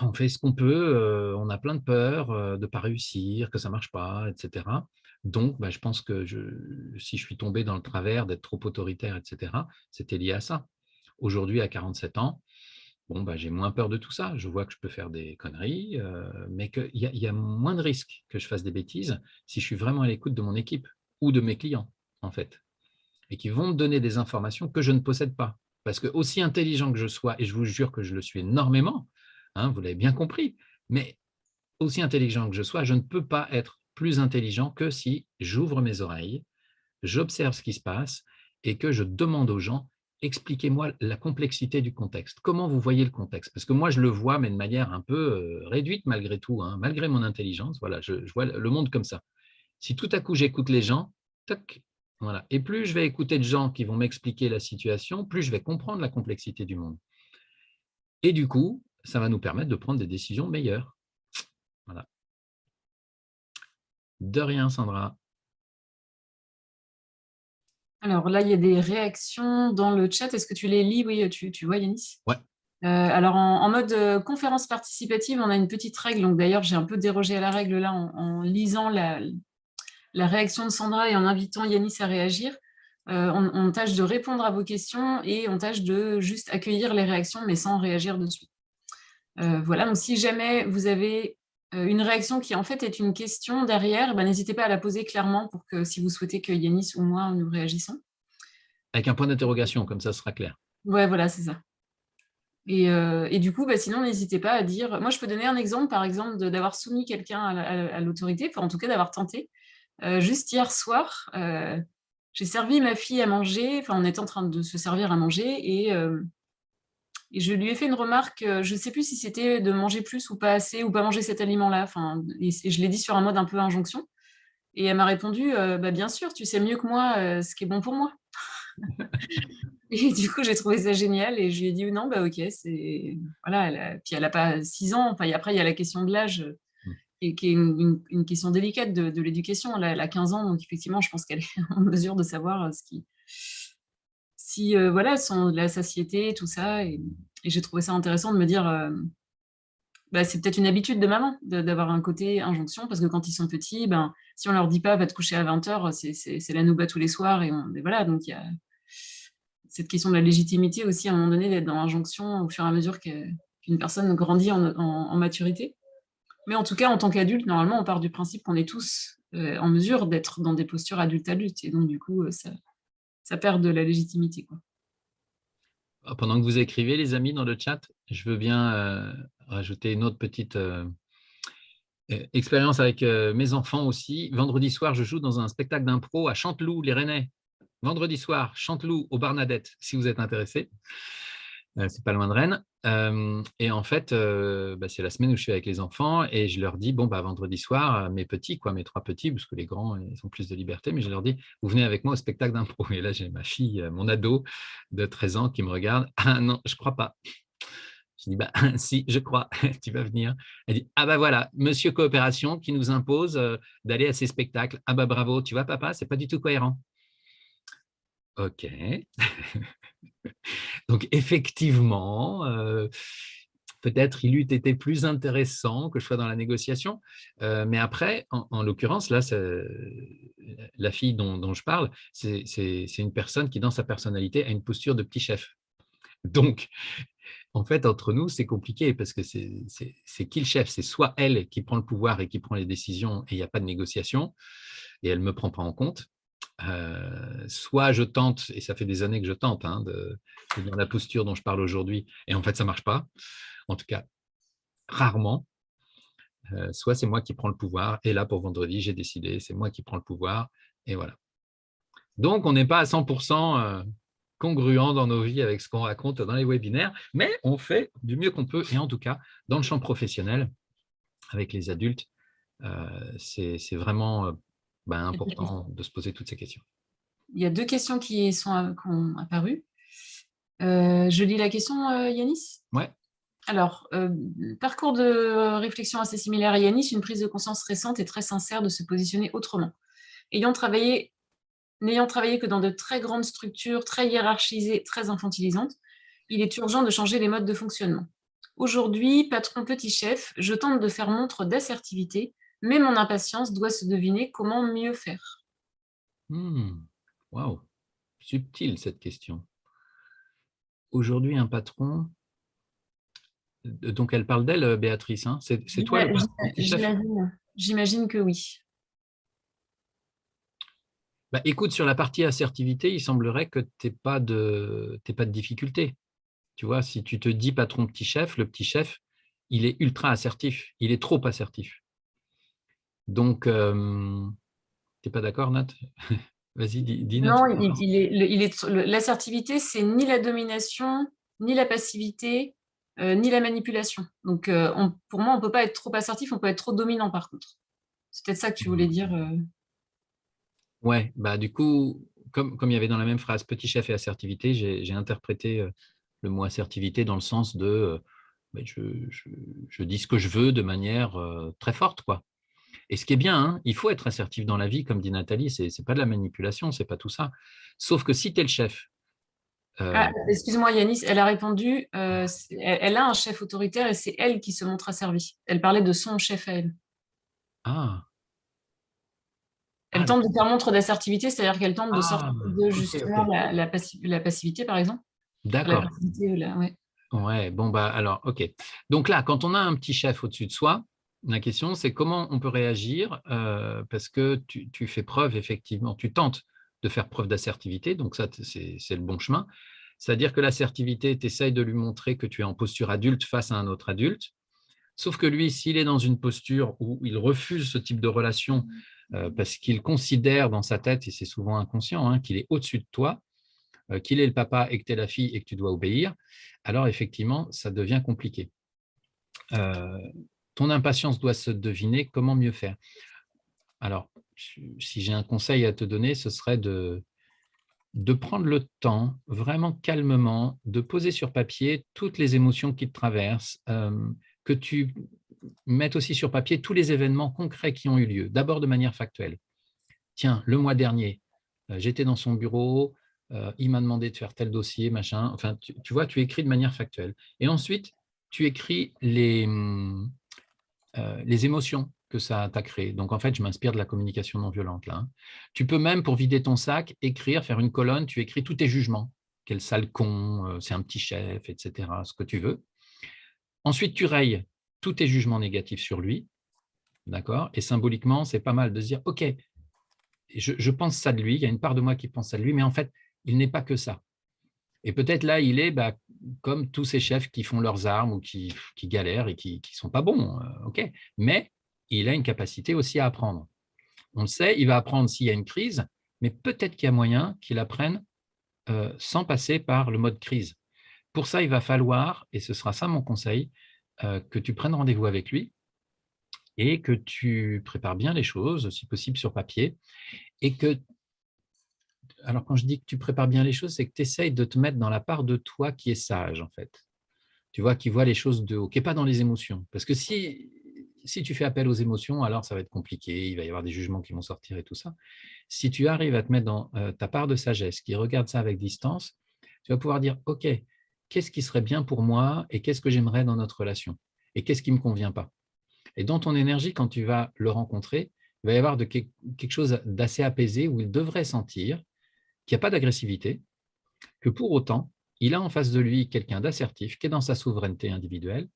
On fait ce qu'on peut, on a plein de peurs, de ne pas réussir, que ça ne marche pas, et cetera. Donc, bah, je pense que si je suis tombé dans le travers d'être trop autoritaire, et cetera, c'était lié à ça. Aujourd'hui, à 47 ans, bon, bah, j'ai moins peur de tout ça. Je vois que je peux faire des conneries, mais qu'il y a moins de risques que je fasse des bêtises si je suis vraiment à l'écoute de mon équipe ou de mes clients, en fait, et qui vont me donner des informations que je ne possède pas. Parce que aussi intelligent que je sois, et je vous jure que je le suis énormément, hein, vous l'avez bien compris, mais aussi intelligent que je sois, je ne peux pas être plus intelligent que si j'ouvre mes oreilles, j'observe ce qui se passe et que je demande aux gens: «Expliquez-moi la complexité du contexte. Comment vous voyez le contexte?» Parce que moi, je le vois, mais de manière un peu, réduite malgré tout, hein, malgré mon intelligence. Voilà, je vois le monde comme ça. Si tout à coup j'écoute les gens, toc, voilà, et plus je vais écouter de gens qui vont m'expliquer la situation, plus je vais comprendre la complexité du monde et du coup, ça va nous permettre de prendre des décisions meilleures. Voilà. De rien, Sandra. Alors là, il y a des réactions dans le chat. Est-ce que tu les lis? Oui, tu vois, Yanis? Ouais. Alors, en mode conférence participative, on a une petite règle. Donc d'ailleurs, j'ai un peu dérogé à la règle là en lisant la réaction de Sandra et en invitant Yanis à réagir. On tâche de répondre à vos questions et on tâche de juste accueillir les réactions, mais sans réagir dessus. Voilà, donc si jamais vous avez une réaction qui en fait est une question derrière, ben, n'hésitez pas à la poser clairement pour que si vous souhaitez que Yanis ou moi nous réagissons. Avec un point d'interrogation, comme ça sera clair. Ouais, voilà, c'est ça. Et du coup, bah, sinon, n'hésitez pas à dire. Moi, je peux donner un exemple, par exemple, d'avoir soumis quelqu'un à l'autorité, enfin, en tout cas, d'avoir tenté. Juste hier soir, j'ai servi ma fille à manger, enfin, on était en train de se servir à manger, et je lui ai fait une remarque, je ne sais plus si c'était de manger plus ou pas assez, ou pas manger cet aliment-là, enfin, et je l'ai dit sur un mode un peu injonction. Et elle m'a répondu, bah, bien sûr, tu sais mieux que moi ce qui est bon pour moi. Et du coup, j'ai trouvé ça génial et je lui ai dit: «Non, bah, OK, c'est» voilà, puis elle a pas 6 ans, enfin, et après il y a la question de l'âge, Mmh. qui est une question délicate de l'éducation. Là, elle a 15 ans, donc effectivement, je pense qu'elle est en mesure de savoir, ce qui si, voilà, son la satiété, tout ça, et j'ai trouvé ça intéressant de me dire, bah, c'est peut-être une habitude de maman d'avoir un côté injonction parce que quand ils sont petits, ben, si on leur dit pas: «Va te coucher à 20:00», c'est la nouba tous les soirs, et voilà, donc il y a cette question de la légitimité aussi, à un moment donné, d'être dans l'injonction au fur et à mesure qu'une personne grandit en maturité. Mais en tout cas, en tant qu'adulte, normalement, on part du principe qu'on est tous, en mesure d'être dans des postures adulte-adulte, et donc du coup, ça perd de la légitimité, quoi. Pendant que vous écrivez, les amis, dans le chat, je veux bien, rajouter une autre petite, expérience avec, mes enfants aussi. Vendredi soir, je joue dans un spectacle d'impro à Chanteloup, les Rennais. Vendredi soir, Chanteloup, au Barnadette, si vous êtes intéressés. c'est pas loin de Rennes. Et en fait, c'est la semaine où je suis avec les enfants et je leur dis, bon, vendredi soir, mes petits, quoi, mes 3 petits, parce que les grands, ils ont plus de liberté, mais je leur dis, vous venez avec moi au spectacle d'impro. Et là, j'ai ma fille, mon ado de 13 ans qui me regarde. Ah non, je crois pas. Je dis, si, je crois, tu vas venir. Elle dit, ah voilà, monsieur coopération qui nous impose d'aller à ces spectacles. Ah bravo, tu vois, papa, c'est pas du tout cohérent. Ok. Donc, effectivement, peut-être il eût été plus intéressant que je sois dans la négociation. Mais après, en l'occurrence, là, la fille dont je parle, c'est une personne qui, dans sa personnalité, a une posture de petit chef. Donc, en fait, entre nous, c'est compliqué parce que c'est qui le chef? C'est soit elle qui prend le pouvoir et qui prend les décisions et il n'y a pas de négociation et elle ne me prend pas en compte. Soit je tente, et ça fait des années que je tente, dans la posture dont je parle aujourd'hui, et en fait, ça ne marche pas, en tout cas, rarement. Soit c'est moi qui prends le pouvoir, et là, pour vendredi, j'ai décidé, c'est moi qui prends le pouvoir, et voilà. Donc, on n'est pas à 100% congruent dans nos vies avec ce qu'on raconte dans les webinaires, mais on fait du mieux qu'on peut, et en tout cas, dans le champ professionnel, avec les adultes, c'est vraiment important de se poser toutes ces questions. Il y a 2 questions qui ont apparu. Je lis la question, Yanis? Ouais. Alors, parcours de réflexion assez similaire à Yanis, une prise de conscience récente et très sincère de se positionner autrement. N'ayant travaillé que dans de très grandes structures, très hiérarchisées, très infantilisantes, il est urgent de changer les modes de fonctionnement. Aujourd'hui, patron petit chef, je tente de faire montre d'assertivité, mais mon impatience doit se deviner comment mieux faire. Waouh, subtile cette question. Aujourd'hui, un patron, donc elle parle d'elle, Béatrice, hein. C'est toi le patron, petit chef? J'imagine que oui. Écoute, sur la partie assertivité, il semblerait que tu n'aies pas de difficulté. Tu vois, si tu te dis patron petit chef, le petit chef, il est ultra assertif, il est trop assertif. Donc, tu n'es pas d'accord, Nat? Vas-y, dis Nat. Non, l'assertivité, c'est ni la domination, ni la passivité, ni la manipulation. Donc, pour moi, on ne peut pas être trop assertif, on peut être trop dominant, par contre. C'est peut-être ça que tu voulais dire. Ouais, du coup, comme il y avait dans la même phrase petit chef et assertivité, j'ai interprété le mot assertivité dans le sens de je dis ce que je veux de manière très forte, quoi. Et ce qui est bien, hein, il faut être assertif dans la vie, comme dit Nathalie, c'est pas de la manipulation, c'est pas tout ça. Sauf que si tu es le chef. Excuse-moi, Yanis, elle a répondu, elle a un chef autoritaire et c'est elle qui se montre asservie. Elle parlait de son chef à elle. Ah, Elle tente de faire montre d'assertivité, c'est-à-dire qu'elle tente de sortir de justement ok. la passivité, par exemple. La D'accord. passivité, ouais. Ouais, bon, alors, ok. Donc là, quand on a un petit chef au-dessus de soi, la question, c'est comment on peut réagir parce que tu fais preuve, effectivement, tu tentes de faire preuve d'assertivité, donc ça, c'est le bon chemin. C'est-à-dire que l'assertivité, tu essayes de lui montrer que tu es en posture adulte face à un autre adulte, sauf que lui, s'il est dans une posture où il refuse ce type de relation parce qu'il considère dans sa tête, et c'est souvent inconscient, hein, qu'il est au-dessus de toi, qu'il est le papa et que tu es la fille et que tu dois obéir, alors effectivement, ça devient compliqué. Ton impatience doit se deviner comment mieux faire. Alors, si j'ai un conseil à te donner, ce serait de prendre le temps, vraiment calmement, de poser sur papier toutes les émotions qui te traversent, que tu mettes aussi sur papier tous les événements concrets qui ont eu lieu, d'abord de manière factuelle. Tiens, le mois dernier, j'étais dans son bureau, il m'a demandé de faire tel dossier, machin. Enfin, tu vois, tu écris de manière factuelle. Et ensuite, tu écris les émotions que ça t'a créé. Donc, en fait, je m'inspire de la communication non violente là. Tu peux même, pour vider ton sac, écrire, faire une colonne, tu écris tous tes jugements. Quel sale con, c'est un petit chef, etc., ce que tu veux. Ensuite, tu rayes tous tes jugements négatifs sur lui, d'accord? Et symboliquement, c'est pas mal de se dire, OK, je pense ça de lui, il y a une part de moi qui pense ça de lui, mais en fait, il n'est pas que ça. Et peut-être là, il est comme tous ces chefs qui font leurs armes ou qui galèrent et qui ne sont pas bons, OK. Mais il a une capacité aussi à apprendre. On le sait, il va apprendre s'il y a une crise, mais peut-être qu'il y a moyen qu'il apprenne sans passer par le mode crise. pour ça, il va falloir, et ce sera ça mon conseil, que tu prennes rendez-vous avec lui et que tu prépares bien les choses, si possible sur papier, et que, alors quand je dis que tu prépares bien les choses, c'est que tu essayes de te mettre dans la part de toi qui est sage, en fait. Tu vois, qui voit les choses de haut, qui n'est pas dans les émotions. Parce que si tu fais appel aux émotions, alors ça va être compliqué, il va y avoir des jugements qui vont sortir et tout ça. Si tu arrives à te mettre dans ta part de sagesse, qui regarde ça avec distance, tu vas pouvoir dire, OK, qu'est-ce qui serait bien pour moi et qu'est-ce que j'aimerais dans notre relation et qu'est-ce qui ne me convient pas. Et dans ton énergie, quand tu vas le rencontrer, il va y avoir quelque chose d'assez apaisé où il devrait sentir qu'il n'y a pas d'agressivité, que pour autant, il a en face de lui quelqu'un d'assertif qui est dans sa souveraineté individuelle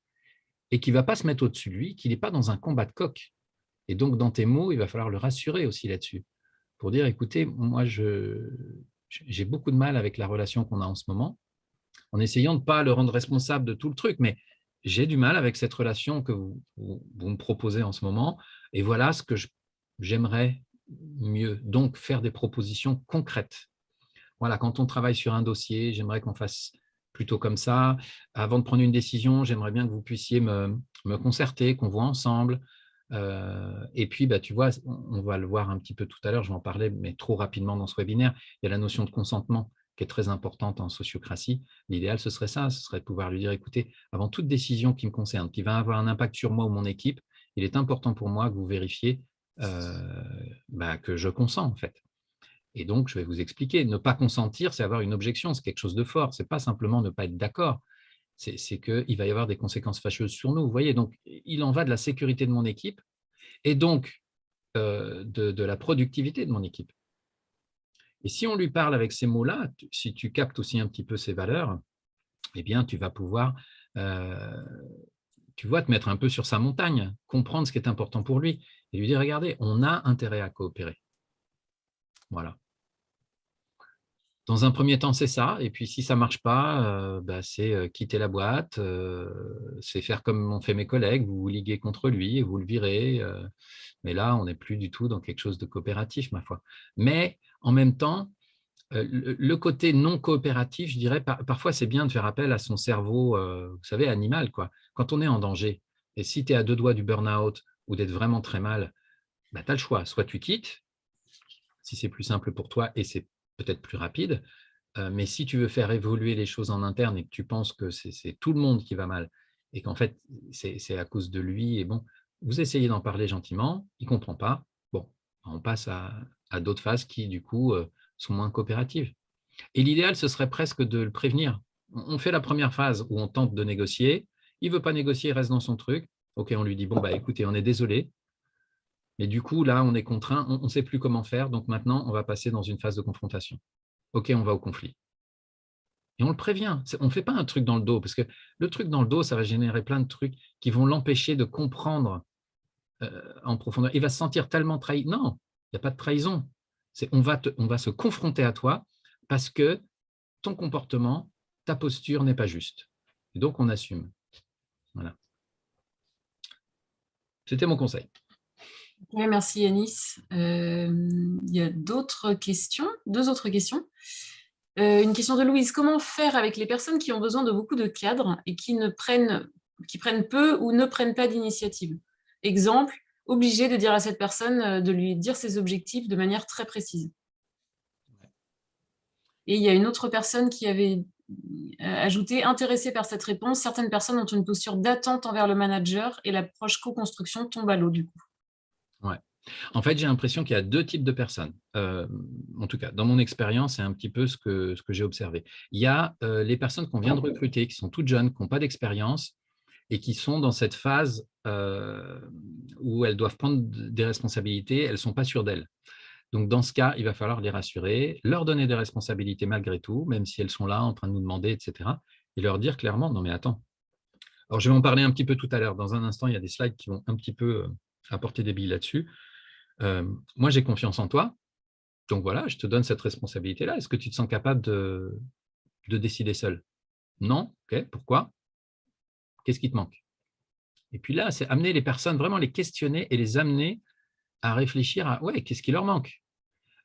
et qui ne va pas se mettre au-dessus de lui, qu'il n'est pas dans un combat de coq. Et donc, dans tes mots, il va falloir le rassurer aussi là-dessus, pour dire, écoutez, moi, j'ai beaucoup de mal avec la relation qu'on a en ce moment, en essayant de ne pas le rendre responsable de tout le truc, mais j'ai du mal avec cette relation que vous me proposez en ce moment, et voilà ce que j'aimerais mieux. Donc, faire des propositions concrètes. Voilà, quand on travaille sur un dossier, j'aimerais qu'on fasse plutôt comme ça. Avant de prendre une décision, j'aimerais bien que vous puissiez me concerter, qu'on voit ensemble. Et puis, bah, tu vois, on va le voir un petit peu tout à l'heure, je vais en parler, mais trop rapidement dans ce webinaire, il y a la notion de consentement qui est très importante en sociocratie. L'idéal, ce serait ça, ce serait de pouvoir lui dire, écoutez, avant toute décision qui me concerne, qui va avoir un impact sur moi ou mon équipe, il est important pour moi que vous vérifiez que je consens, en fait. Et donc, je vais vous expliquer. Ne pas consentir, c'est avoir une objection, c'est quelque chose de fort. Ce n'est pas simplement ne pas être d'accord. C'est qu'il va y avoir des conséquences fâcheuses sur nous. Vous voyez, donc, il en va de la sécurité de mon équipe et donc de la productivité de mon équipe. Et si on lui parle avec ces mots-là, si tu captes aussi un petit peu ces valeurs, eh bien, tu vas pouvoir, tu vois, te mettre un peu sur sa montagne, comprendre ce qui est important pour lui et lui dire, regardez, on a intérêt à coopérer. Voilà. Dans un premier temps, c'est ça. Et puis, si ça ne marche pas, c'est quitter la boîte, c'est faire comme ont fait mes collègues, vous vous liguez contre lui et vous le virez. Mais là, on n'est plus du tout dans quelque chose de coopératif, ma foi. Mais en même temps, le côté non coopératif, je dirais, parfois, c'est bien de faire appel à son cerveau, vous savez, animal, quoi. Quand on est en danger, et si tu es à 2 doigts du burn-out ou d'être vraiment très mal, tu as le choix. Soit tu quittes, si c'est plus simple pour toi et c'est peut-être plus rapide. Mais si tu veux faire évoluer les choses en interne et que tu penses que c'est tout le monde qui va mal et qu'en fait, c'est à cause de lui, et bon, vous essayez d'en parler gentiment, il ne comprend pas. Bon, on passe à d'autres phases qui, du coup, sont moins coopératives. Et l'idéal, ce serait presque de le prévenir. On fait la première phase où on tente de négocier. Il ne veut pas négocier, il reste dans son truc. OK, on lui dit, bon, écoutez, on est désolé, mais du coup, là, on est contraint, on ne sait plus comment faire, donc maintenant, on va passer dans une phase de confrontation. OK, on va au conflit. Et on le prévient. On ne fait pas un truc dans le dos, parce que le truc dans le dos, ça va générer plein de trucs qui vont l'empêcher de comprendre en profondeur. Il va se sentir tellement trahi. Non, il n'y a pas de trahison. On va se confronter à toi parce que ton comportement, ta posture n'est pas juste. Et donc, on assume. Voilà. C'était mon conseil. Oui, merci Yanis. Il y a d'autres questions, 2 autres questions. Une question de Louise. Comment faire avec les personnes qui ont besoin de beaucoup de cadres et qui prennent peu ou ne prennent pas d'initiative? Exemple, obligé de dire à cette personne de lui dire ses objectifs de manière très précise. Et il y a une autre personne qui avait ajouté, intéressée par cette réponse, certaines personnes ont une posture d'attente envers le manager et l'approche co-construction tombe à l'eau du coup. Ouais. En fait, j'ai l'impression qu'il y a 2 types de personnes. En tout cas, dans mon expérience, c'est un petit peu ce que j'ai observé. Il y a les personnes qu'on vient de recruter, qui sont toutes jeunes, qui n'ont pas d'expérience et qui sont dans cette phase où elles doivent prendre des responsabilités, elles ne sont pas sûres d'elles. Donc, dans ce cas, il va falloir les rassurer, leur donner des responsabilités malgré tout, même si elles sont là en train de nous demander, etc. Et leur dire clairement, non mais attends. Alors, je vais en parler un petit peu tout à l'heure. Dans un instant, il y a des slides qui vont un petit peu apporter des billes là-dessus. Moi, j'ai confiance en toi. Donc voilà, je te donne cette responsabilité-là. Est-ce que tu te sens capable de décider seul? Non? OK. Pourquoi? Qu'est-ce qui te manque? Et puis là, c'est amener les personnes, vraiment les questionner et les amener à réfléchir à ouais, qu'est-ce qui leur manque?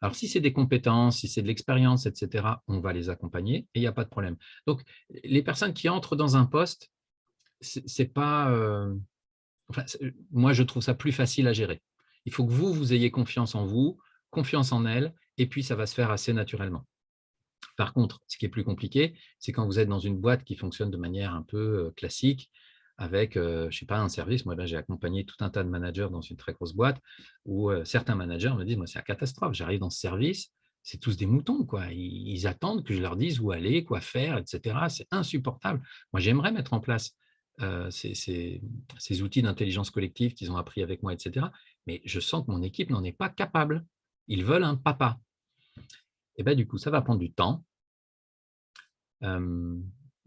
Alors, si c'est des compétences, si c'est de l'expérience, etc., on va les accompagner et il n'y a pas de problème. Donc, les personnes qui entrent dans un poste, c'est pas… enfin, moi, je trouve ça plus facile à gérer. Il faut que vous ayez confiance en vous, confiance en elles, et puis ça va se faire assez naturellement. Par contre, ce qui est plus compliqué, c'est quand vous êtes dans une boîte qui fonctionne de manière un peu classique, avec, je ne sais pas, un service. Moi, là, j'ai accompagné tout un tas de managers dans une très grosse boîte où certains managers me disent, moi, c'est la catastrophe. J'arrive dans ce service, c'est tous des moutons, quoi. Ils attendent que je leur dise où aller, quoi faire, etc. C'est insupportable. Moi, j'aimerais mettre en place ces outils d'intelligence collective qu'ils ont appris avec moi, etc. Mais je sens que mon équipe n'en est pas capable. Ils veulent un papa. Et bien, du coup, ça va prendre du temps.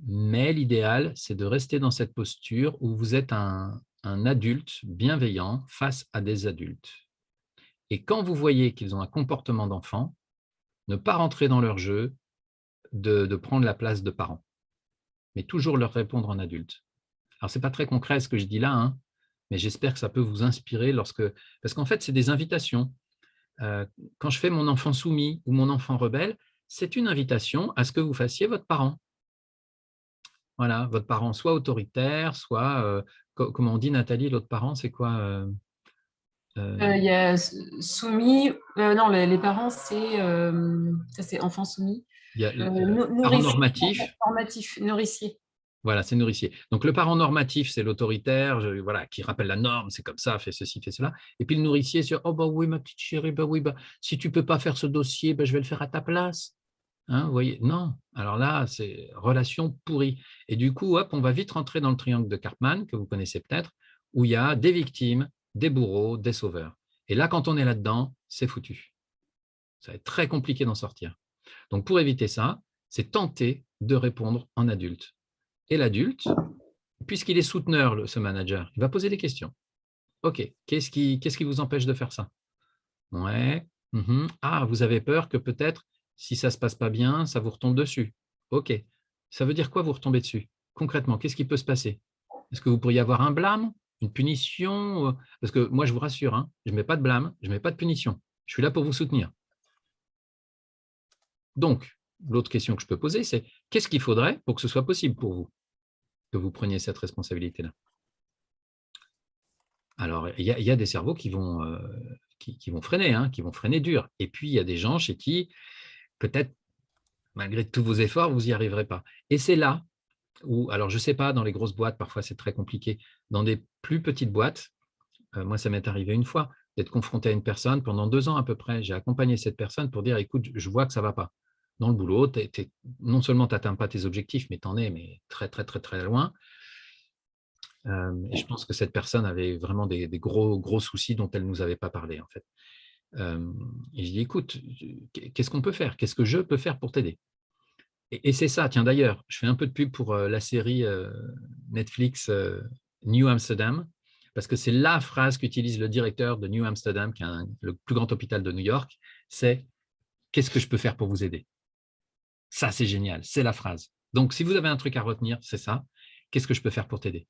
Mais l'idéal, c'est de rester dans cette posture où vous êtes un adulte bienveillant face à des adultes. Et quand vous voyez qu'ils ont un comportement d'enfant, ne pas rentrer dans leur jeu de prendre la place de parents, mais toujours leur répondre en adulte. Alors, ce n'est pas très concret ce que je dis là, hein, mais j'espère que ça peut vous inspirer parce qu'en fait, c'est des invitations. Quand je fais mon enfant soumis ou mon enfant rebelle, c'est une invitation à ce que vous fassiez votre parent. Voilà, votre parent soit autoritaire, soit, comment on dit, Nathalie, l'autre parent, c'est quoi? Il y a soumis, non, les parents, ça c'est enfant soumis. Il y a le parent Nourricier, normatif, formatif, nourricier. voilà, c'est nourricier. Donc, le parent normatif, c'est l'autoritaire, voilà, qui rappelle la norme, c'est comme ça, fais ceci, fais cela. Et puis, le nourricier, c'est, oh, bah oui, ma petite chérie, bah oui, bah, si tu ne peux pas faire ce dossier, bah, je vais le faire à ta place. Hein, vous voyez? Non. Alors là, c'est relation pourrie. Et du coup, hop, on va vite rentrer dans le triangle de Karpman, que vous connaissez peut-être, où il y a des victimes, des bourreaux, des sauveurs. Et là, quand on est là-dedans, c'est foutu. Ça va être très compliqué d'en sortir. Donc, pour éviter ça, c'est tenter de répondre en adulte. Et l'adulte, puisqu'il est souteneur, ce manager, il va poser des questions. OK, qu'est-ce qui vous empêche de faire ça? Ouais. Ah, vous avez peur que peut-être, si ça ne se passe pas bien, ça vous retombe dessus. OK. Ça veut dire quoi vous retomber dessus? Concrètement, qu'est-ce qui peut se passer? Est-ce que vous pourriez avoir un blâme, une punition? Parce que moi, je vous rassure, hein, je ne mets pas de blâme, je ne mets pas de punition. Je suis là pour vous soutenir. Donc, l'autre question que je peux poser, c'est qu'est-ce qu'il faudrait pour que ce soit possible pour vous, que vous preniez cette responsabilité-là? Alors, il y a des cerveaux qui vont freiner, hein, qui vont freiner dur. Et puis, il y a des gens chez qui, peut-être, malgré tous vos efforts, vous n'y arriverez pas. Et c'est là où, alors je ne sais pas, dans les grosses boîtes, parfois c'est très compliqué. Dans des plus petites boîtes, moi ça m'est arrivé une fois, d'être confronté à une personne pendant 2 ans à peu près. J'ai accompagné cette personne pour dire, écoute, je vois que ça ne va pas. Dans le boulot, non seulement tu n'atteins pas tes objectifs, mais tu en es très, très, très, très loin. Et je pense que cette personne avait vraiment des gros, gros soucis dont elle ne nous avait pas parlé, en fait. Et je dis, écoute, qu'est-ce qu'on peut faire? Qu'est-ce que je peux faire pour t'aider? Et c'est ça, tiens d'ailleurs, je fais un peu de pub pour la série Netflix New Amsterdam, parce que c'est la phrase qu'utilise le directeur de New Amsterdam, qui est le plus grand hôpital de New York, c'est « Qu'est-ce que je peux faire pour vous aider ?» Ça, c'est génial, c'est la phrase. Donc, si vous avez un truc à retenir, c'est ça. Qu'est-ce que je peux faire pour t'aider?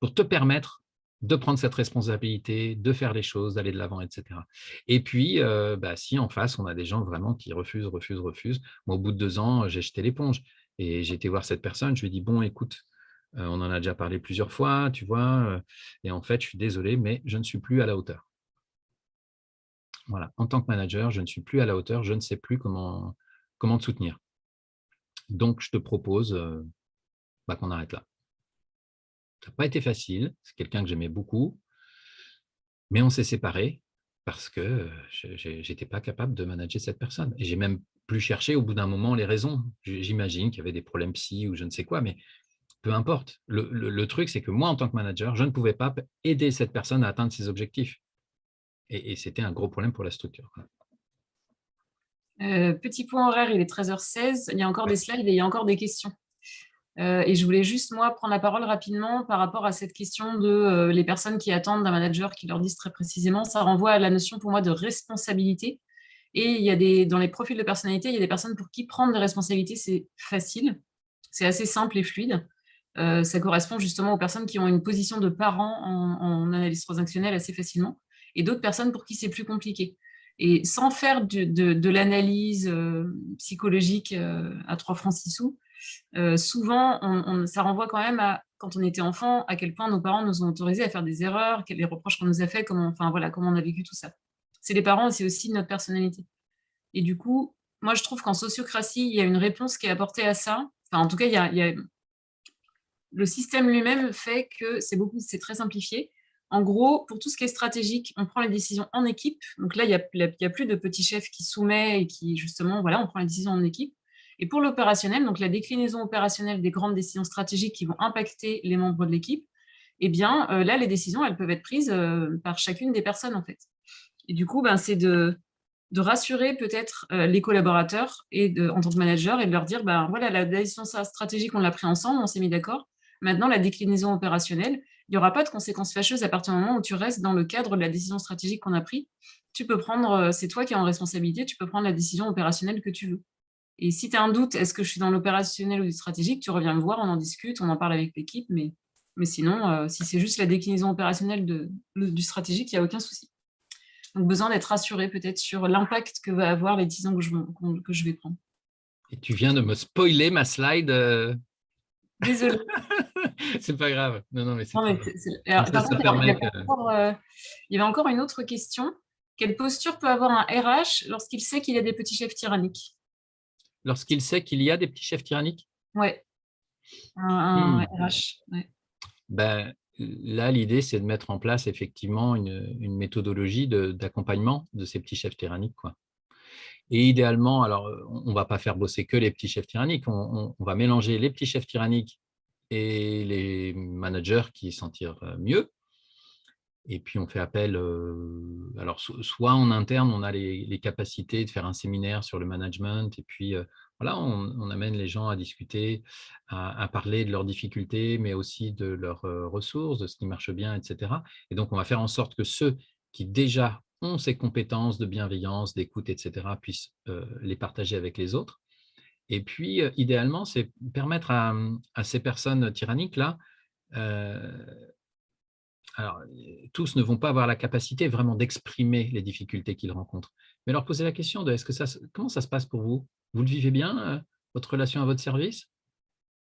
Pour te permettre de prendre cette responsabilité, de faire les choses, d'aller de l'avant, etc. Et puis, si en face, on a des gens vraiment qui refusent, moi, au bout de 2 ans, j'ai jeté l'éponge et j'ai été voir cette personne, je lui ai dit, bon, écoute, on en a déjà parlé plusieurs fois, tu vois, et en fait, je suis désolé, mais je ne suis plus à la hauteur. Voilà, en tant que manager, je ne suis plus à la hauteur, je ne sais plus comment te soutenir. Donc, je te propose qu'on arrête là. Ça n'a pas été facile, c'est quelqu'un que j'aimais beaucoup, mais on s'est séparés parce que je n'étais pas capable de manager cette personne. Et j'ai même plus cherché au bout d'un moment les raisons. J'imagine qu'il y avait des problèmes psy ou je ne sais quoi, mais peu importe. Le truc, c'est que moi, en tant que manager, je ne pouvais pas aider cette personne à atteindre ses objectifs. Et c'était un gros problème pour la structure. Petit point horaire, il est 13h16. Il y a encore Ouais. des slides et il y a encore des questions. Et je voulais juste, moi, prendre la parole rapidement par rapport à cette question de les personnes qui attendent d'un manager qui leur disent très précisément. Ça renvoie à la notion, pour moi, de responsabilité. Et il y a dans les profils de personnalité, il y a des personnes pour qui prendre des responsabilités, c'est facile. C'est assez simple et fluide. Ça correspond justement aux personnes qui ont une position de parent en analyse transactionnelle assez facilement. Et d'autres personnes pour qui c'est plus compliqué. Et sans faire de l'analyse psychologique à 3 francs 6 sous, souvent, ça renvoie quand même à, quand on était enfant, à quel point nos parents nous ont autorisés à faire des erreurs, les reproches qu'on nous a fait, enfin voilà, comment on a vécu tout ça. C'est les parents, c'est aussi notre personnalité. Et du coup, moi, je trouve qu'en sociocratie, il y a une réponse qui est apportée à ça. Enfin, en tout cas, le système lui-même fait que c'est très simplifié. En gros, pour tout ce qui est stratégique, on prend les décisions en équipe. Donc là, il y a plus de petit chef qui soumet et qui, justement, voilà, on prend les décisions en équipe. Et pour l'opérationnel, donc la déclinaison opérationnelle des grandes décisions stratégiques qui vont impacter les membres de l'équipe, eh bien, là, les décisions, elles peuvent être prises par chacune des personnes, en fait. Et du coup, ben, c'est de rassurer peut-être les collaborateurs en tant que manager, et de leur dire, ben, voilà, la décision stratégique, on l'a pris ensemble, on s'est mis d'accord. Maintenant, la déclinaison opérationnelle, il n'y aura pas de conséquences fâcheuses à partir du moment où tu restes dans le cadre de la décision stratégique qu'on a prise. Tu peux prendre, c'est toi qui es en responsabilité, tu peux prendre la décision opérationnelle que tu veux. Et si tu as un doute, est-ce que je suis dans l'opérationnel ou du stratégique, tu reviens me voir, on en discute, on en parle avec l'équipe, mais sinon, si c'est juste la déclinaison opérationnelle du stratégique, il n'y a aucun souci. Donc, besoin d'être rassuré peut-être sur l'impact que va avoir les décisions que je vais prendre. Et tu viens de me spoiler ma slide. Désolée. C'est pas grave. Non, non, mais c'est Non, très mais bien. Comme alors, ça, par ça contre, permet que… il y avait encore une autre question. Quelle posture peut avoir un RH lorsqu'il sait qu'il a des petits chefs tyranniques? Lorsqu'il sait qu'il y a des petits chefs tyranniques, Ouais, un RH. Ouais. ben, là, l'idée, c'est de mettre en place effectivement une méthodologie d'accompagnement de ces petits chefs tyranniques, quoi. Et idéalement, alors, on ne va pas faire bosser que les petits chefs tyranniques, on va mélanger les petits chefs tyranniques et les managers qui s'en tirent mieux. Et puis, on fait appel, alors soit en interne, on a les capacités de faire un séminaire sur le management, et puis voilà, on amène les gens à discuter, à parler de leurs difficultés, mais aussi de leurs ressources, de ce qui marche bien, etc. Et donc, on va faire en sorte que ceux qui déjà ont ces compétences de bienveillance, d'écoute, etc., puissent les partager avec les autres. Et puis, idéalement, c'est permettre à ces personnes tyranniques-là, alors, tous ne vont pas avoir la capacité vraiment d'exprimer les difficultés qu'ils rencontrent, mais leur poser la question de: comment ça se passe pour vous? Vous le vivez bien, votre relation à votre service?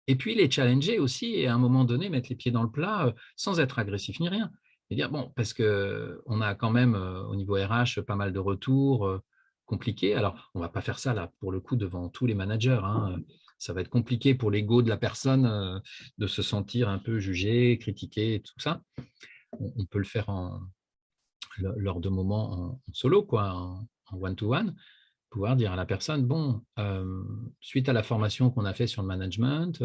Et puis les challenger aussi, et à un moment donné, mettre les pieds dans le plat, sans être agressif ni rien. Et dire: «Bon», parce qu'on a quand même, au niveau RH, pas mal de retours, compliqués. Alors, on ne va pas faire ça là, pour le coup, devant tous les managers, hein, ça va être compliqué pour l'ego de la personne, de se sentir un peu jugé, critiqué et tout ça. On peut le faire lors de moments en solo, quoi, en one-to-one, pouvoir dire à la personne: «Bon, suite à la formation qu'on a fait sur le management,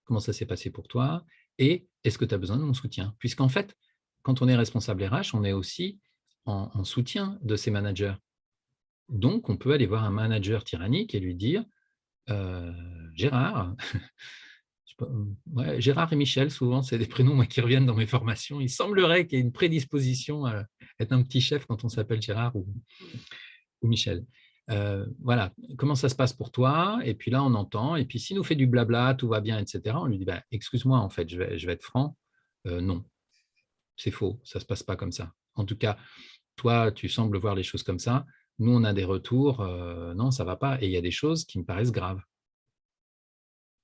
comment ça s'est passé pour toi? Et est-ce que tu as besoin de mon soutien?» Puisqu'en fait, quand on est responsable RH, on est aussi en soutien de ses managers. Donc, on peut aller voir un manager tyrannique et lui dire: «Heu, Gérard», je sais pas, ouais, Gérard et Michel, souvent, c'est des prénoms, moi, qui reviennent dans mes formations. Il semblerait qu'il y ait une prédisposition à être un petit chef quand on s'appelle Gérard ou Michel. Voilà, comment ça se passe pour toi? Et puis là, on entend. Et puis, s'il nous fait du blabla, tout va bien, etc., on lui dit: bah, excuse-moi, en fait, je vais être franc. Non, c'est faux, ça ne se passe pas comme ça. En tout cas, toi, tu sembles voir les choses comme ça. Nous, on a des retours. Non, ça ne va pas. Et il y a des choses qui me paraissent graves.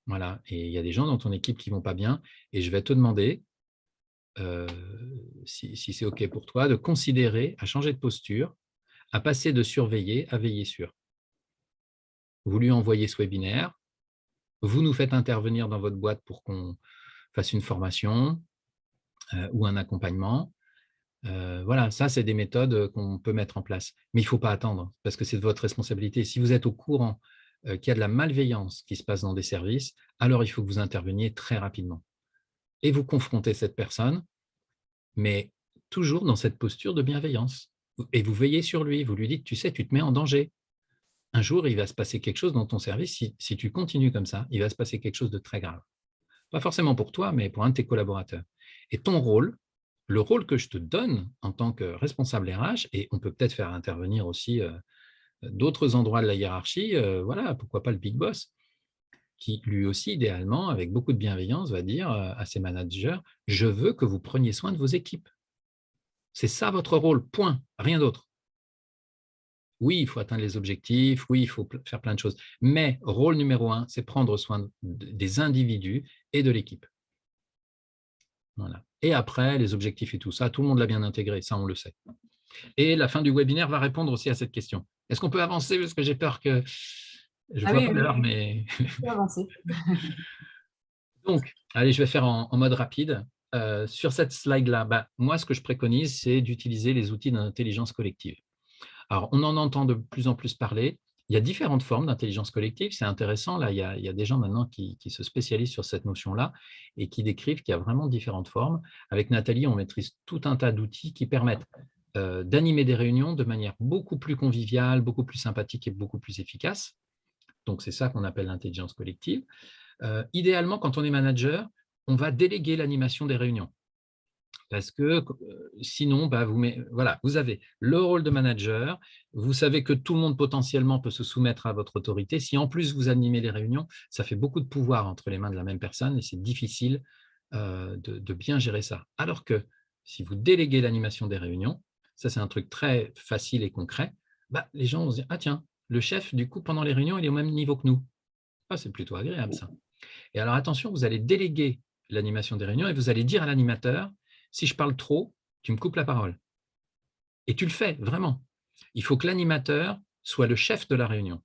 Voilà. Et il y a des gens dans ton équipe qui ne vont pas bien. Et je vais te demander, euh, si c'est OK pour toi, de considérer à changer de posture, à passer de surveiller à veiller sur. Vous lui envoyez ce webinaire, vous nous faites intervenir dans votre boîte pour qu'on fasse une formation ou un accompagnement. Voilà, ça, c'est des méthodes qu'on peut mettre en place. Mais il ne faut pas attendre, parce que c'est de votre responsabilité. Si vous êtes au courant qu'il y a de la malveillance qui se passe dans des services, alors il faut que vous interveniez très rapidement. Et vous confrontez cette personne, mais toujours dans cette posture de bienveillance. Et vous veillez sur lui, vous lui dites: tu sais, tu te mets en danger. Un jour, il va se passer quelque chose dans ton service. Si tu continues comme ça, il va se passer quelque chose de très grave. Pas forcément pour toi, mais pour un de tes collaborateurs. Et ton rôle, le rôle que je te donne en tant que responsable RH, et on peut peut-être faire intervenir aussi d'autres endroits de la hiérarchie, voilà, pourquoi pas le big boss, qui lui aussi, idéalement, avec beaucoup de bienveillance, va dire à ses managers: je veux que vous preniez soin de vos équipes. C'est ça votre rôle, point, rien d'autre. Oui, il faut atteindre les objectifs, oui, il faut faire plein de choses. Mais rôle numéro 1, c'est prendre soin des individus et de l'équipe. Voilà. Et après, les objectifs et tout ça, tout le monde l'a bien intégré, ça on le sait. Et la fin du webinaire va répondre aussi à cette question. Est-ce qu'on peut avancer? Parce que j'ai peur que… Je ne Ah vois oui, pas oui, l'heure, mais… on peut avancer. Donc, allez, je vais faire en mode rapide. Sur cette slide-là, moi, ce que je préconise, c'est d'utiliser les outils d'intelligence collective. Alors, on en entend de plus en plus parler. Il y a différentes formes d'intelligence collective. C'est intéressant. Là, il y a des gens maintenant qui se spécialisent sur cette notion-là et qui décrivent qu'il y a vraiment différentes formes. Avec Nathalie, on maîtrise tout un tas d'outils qui permettent d'animer des réunions de manière beaucoup plus conviviale, beaucoup plus sympathique et beaucoup plus efficace. Donc, c'est ça qu'on appelle l'intelligence collective. Idéalement, quand on est manager, on va déléguer l'animation des réunions. Parce que sinon, vous avez le rôle de manager, vous savez que tout le monde potentiellement peut se soumettre à votre autorité. Si en plus vous animez les réunions, ça fait beaucoup de pouvoir entre les mains de la même personne et c'est difficile de bien gérer ça. Alors que si vous déléguez l'animation des réunions, ça c'est un truc très facile et concret, les gens vont se dire « Ah tiens, le chef, du coup, pendant les réunions, il est au même niveau que nous. Ah, c'est plutôt agréable ça. » Et alors attention, vous allez déléguer l'animation des réunions et vous allez dire à l'animateur, si je parle trop, tu me coupes la parole. Et tu le fais, vraiment. Il faut que l'animateur soit le chef de la réunion.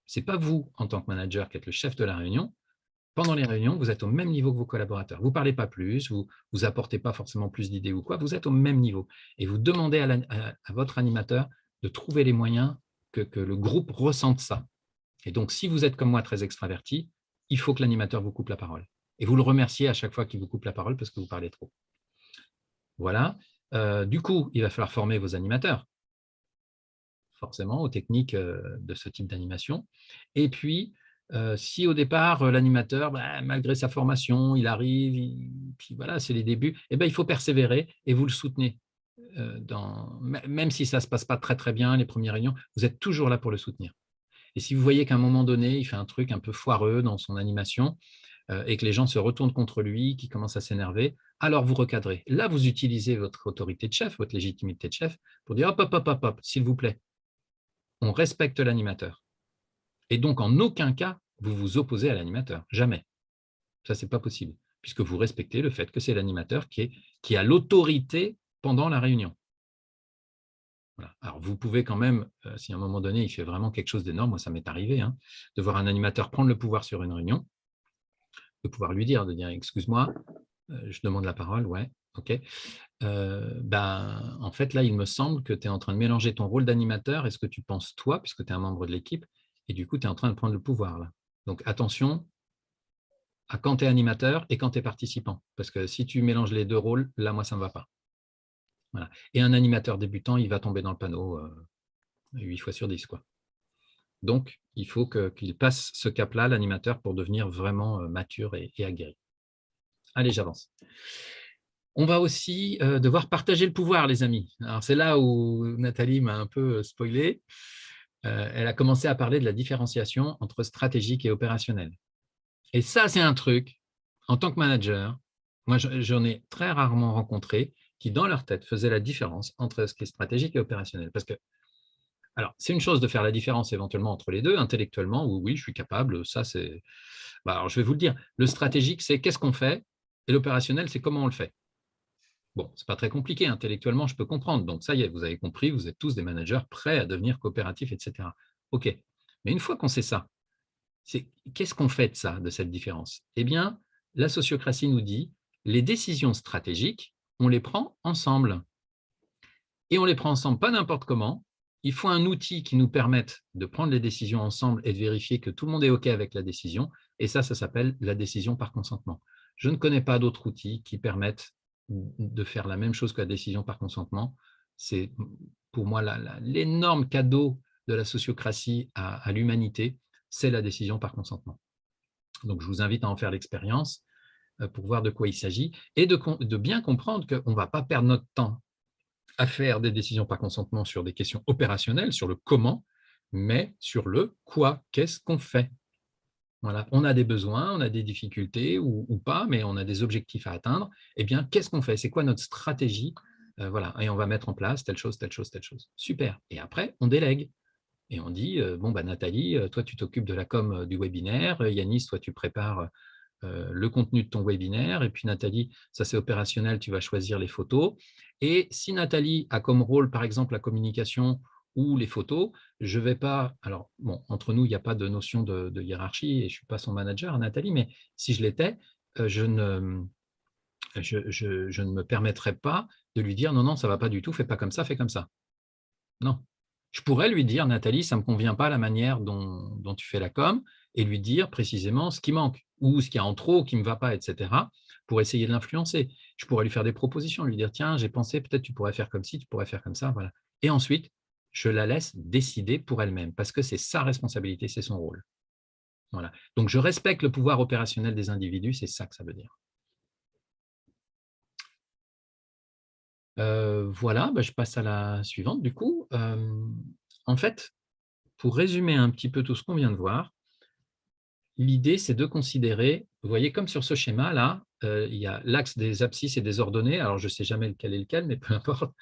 Ce n'est pas vous, en tant que manager, qui êtes le chef de la réunion. Pendant les réunions, vous êtes au même niveau que vos collaborateurs. Vous ne parlez pas plus, vous apportez pas forcément plus d'idées ou quoi, vous êtes au même niveau. Et vous demandez à votre animateur de trouver les moyens que le groupe ressente ça. Et donc, si vous êtes comme moi très extraverti, il faut que l'animateur vous coupe la parole. Et vous le remerciez à chaque fois qu'il vous coupe la parole parce que vous parlez trop. Voilà. Du coup, il va falloir former vos animateurs, forcément, aux techniques de ce type d'animation. Et puis, si au départ, l'animateur, malgré sa formation, il arrive, puis voilà, c'est les débuts, il faut persévérer et vous le soutenez. Même si ça ne se passe pas très, très bien, les premières réunions, vous êtes toujours là pour le soutenir. Et si vous voyez qu'à un moment donné, il fait un truc un peu foireux dans son animation et que les gens se retournent contre lui, qui commencent à s'énerver, alors vous recadrez. Là, vous utilisez votre autorité de chef, votre légitimité de chef, pour dire hop, hop, hop, hop, hop, s'il vous plaît, on respecte l'animateur. Et donc, en aucun cas, vous vous opposez à l'animateur. Jamais. Ça, ce n'est pas possible, puisque vous respectez le fait que c'est l'animateur qui a l'autorité pendant la réunion. Voilà. Alors, vous pouvez quand même, si à un moment donné, il fait vraiment quelque chose d'énorme, moi, ça m'est arrivé, de voir un animateur prendre le pouvoir sur une réunion, de pouvoir lui dire, excuse-moi, je demande la parole, ouais, ok. En fait, là, il me semble que tu es en train de mélanger ton rôle d'animateur et ce que tu penses toi, puisque tu es un membre de l'équipe, et du coup, tu es en train de prendre le pouvoir là. Donc, attention à quand tu es animateur et quand tu es participant, parce que si tu mélanges les deux rôles, là, moi, ça ne me va pas. Voilà. Et un animateur débutant, il va tomber dans le panneau 8 fois sur 10, quoi. Donc, il faut qu'il passe ce cap-là, l'animateur, pour devenir vraiment mature et aguerri. Allez, j'avance. On va aussi devoir partager le pouvoir, les amis. Alors, c'est là où Nathalie m'a un peu spoilé. Elle a commencé à parler de la différenciation entre stratégique et opérationnel. Et ça, c'est un truc, en tant que manager, moi, j'en ai très rarement rencontré qui, dans leur tête, faisaient la différence entre ce qui est stratégique et opérationnel. Parce que, alors, c'est une chose de faire la différence éventuellement entre les deux, intellectuellement, oui, je suis capable, ça, c'est… alors, je vais vous le dire, le stratégique, c'est qu'est-ce qu'on fait, et l'opérationnel, c'est comment on le fait. Bon, ce n'est pas très compliqué, intellectuellement, je peux comprendre. Donc, ça y est, vous avez compris, vous êtes tous des managers prêts à devenir coopératifs, etc. OK. Mais une fois qu'on sait ça, qu'est-ce qu'on fait de ça, de cette différence? Eh bien, la sociocratie nous dit, les décisions stratégiques, on les prend ensemble. Et on les prend ensemble, pas n'importe comment. Il faut un outil qui nous permette de prendre les décisions ensemble et de vérifier que tout le monde est OK avec la décision. Et ça s'appelle la décision par consentement. Je ne connais pas d'autres outils qui permettent de faire la même chose que la décision par consentement. C'est pour moi l'énorme cadeau de la sociocratie à l'humanité, c'est la décision par consentement. Donc, je vous invite à en faire l'expérience pour voir de quoi il s'agit et de bien comprendre qu'on ne va pas perdre notre temps à faire des décisions par consentement sur des questions opérationnelles, sur le comment, mais sur le quoi, qu'est-ce qu'on fait. Voilà. On a des besoins, on a des difficultés ou pas, mais on a des objectifs à atteindre. Eh bien, qu'est-ce qu'on fait? C'est quoi notre stratégie voilà, et on va mettre en place telle chose, telle chose, telle chose. Super. Et après, on délègue. Et on dit, bon, bah, Nathalie, toi, tu t'occupes de la com du webinaire. Yanis, toi, tu prépares le contenu de ton webinaire. Et puis, Nathalie, ça, c'est opérationnel, tu vas choisir les photos. Et si Nathalie a comme rôle, par exemple, la communication ou les photos, je ne vais pas… Alors, bon, entre nous, il n'y a pas de notion de hiérarchie et je ne suis pas son manager, Nathalie, mais si je l'étais, je ne me permettrais pas de lui dire, non, non, ça ne va pas du tout, fais pas comme ça, fais comme ça. Non. Je pourrais lui dire, Nathalie, ça ne me convient pas la manière dont tu fais la com, et lui dire précisément ce qui manque, ou ce qu'il y a en trop qui ne me va pas, etc., pour essayer de l'influencer. Je pourrais lui faire des propositions, lui dire, tiens, j'ai pensé, peut-être tu pourrais faire comme ci, tu pourrais faire comme ça, voilà. Et ensuite, je la laisse décider pour elle-même, parce que c'est sa responsabilité, c'est son rôle. Voilà. Donc, je respecte le pouvoir opérationnel des individus, c'est ça que ça veut dire. Voilà, bah, je passe à la suivante du coup. En fait, pour résumer un petit peu tout ce qu'on vient de voir, l'idée, c'est de considérer, vous voyez, comme sur ce schéma-là, il y a l'axe des abscisses et des ordonnées. Alors, je ne sais jamais lequel est lequel, mais peu importe.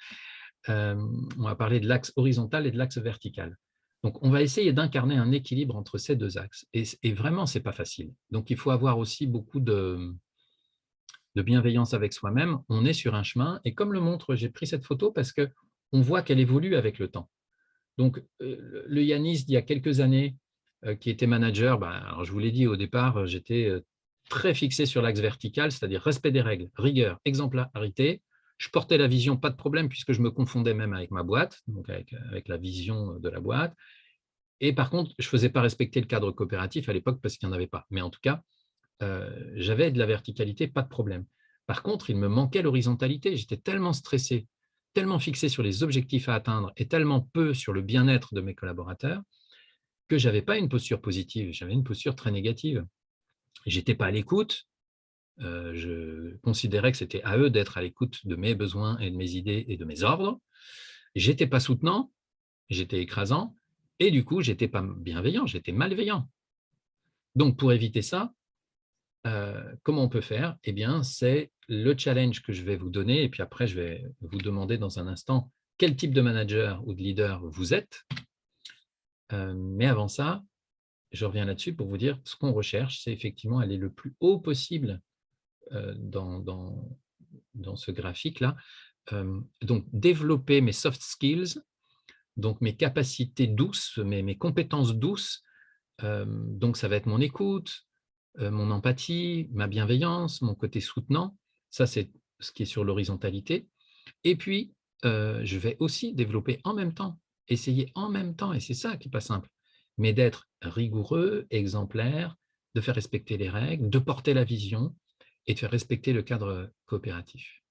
On va parler de l'axe horizontal et de l'axe vertical. Donc, on va essayer d'incarner un équilibre entre ces deux axes. Et vraiment, ce n'est pas facile. Donc, il faut avoir aussi beaucoup de bienveillance avec soi-même. On est sur un chemin. Et comme le montre, j'ai pris cette photo parce qu'on voit qu'elle évolue avec le temps. Donc, le Yanis d'il y a quelques années, qui était manager, alors je vous l'ai dit au départ, j'étais très fixé sur l'axe vertical, c'est-à-dire respect des règles, rigueur, exemplarité. Je portais la vision, pas de problème, puisque je me confondais même avec ma boîte, donc avec la vision de la boîte. Et par contre, je ne faisais pas respecter le cadre coopératif à l'époque parce qu'il n'y en avait pas. Mais en tout cas, j'avais de la verticalité, pas de problème. Par contre, il me manquait l'horizontalité. J'étais tellement stressé, tellement fixé sur les objectifs à atteindre et tellement peu sur le bien-être de mes collaborateurs que je n'avais pas une posture positive, j'avais une posture très négative. Je n'étais pas à l'écoute. Je considérais que c'était à eux d'être à l'écoute de mes besoins et de mes idées et de mes ordres. Je n'étais pas soutenant, j'étais écrasant et du coup, je n'étais pas bienveillant, j'étais malveillant. Donc, pour éviter ça, comment on peut faire? Eh bien, c'est le challenge que je vais vous donner et puis après, je vais vous demander dans un instant quel type de manager ou de leader vous êtes. Mais avant ça, je reviens là-dessus pour vous dire ce qu'on recherche, c'est effectivement aller le plus haut possible dans ce graphique-là. Donc, développer mes soft skills, donc mes capacités douces, mes compétences douces. Donc, ça va être mon écoute, mon empathie, ma bienveillance, mon côté soutenant. Ça, c'est ce qui est sur l'horizontalité. Et puis, je vais aussi développer en même temps, essayer en même temps, et c'est ça qui n'est pas simple, mais d'être rigoureux, exemplaire, de faire respecter les règles, de porter la vision et de faire respecter le cadre coopératif.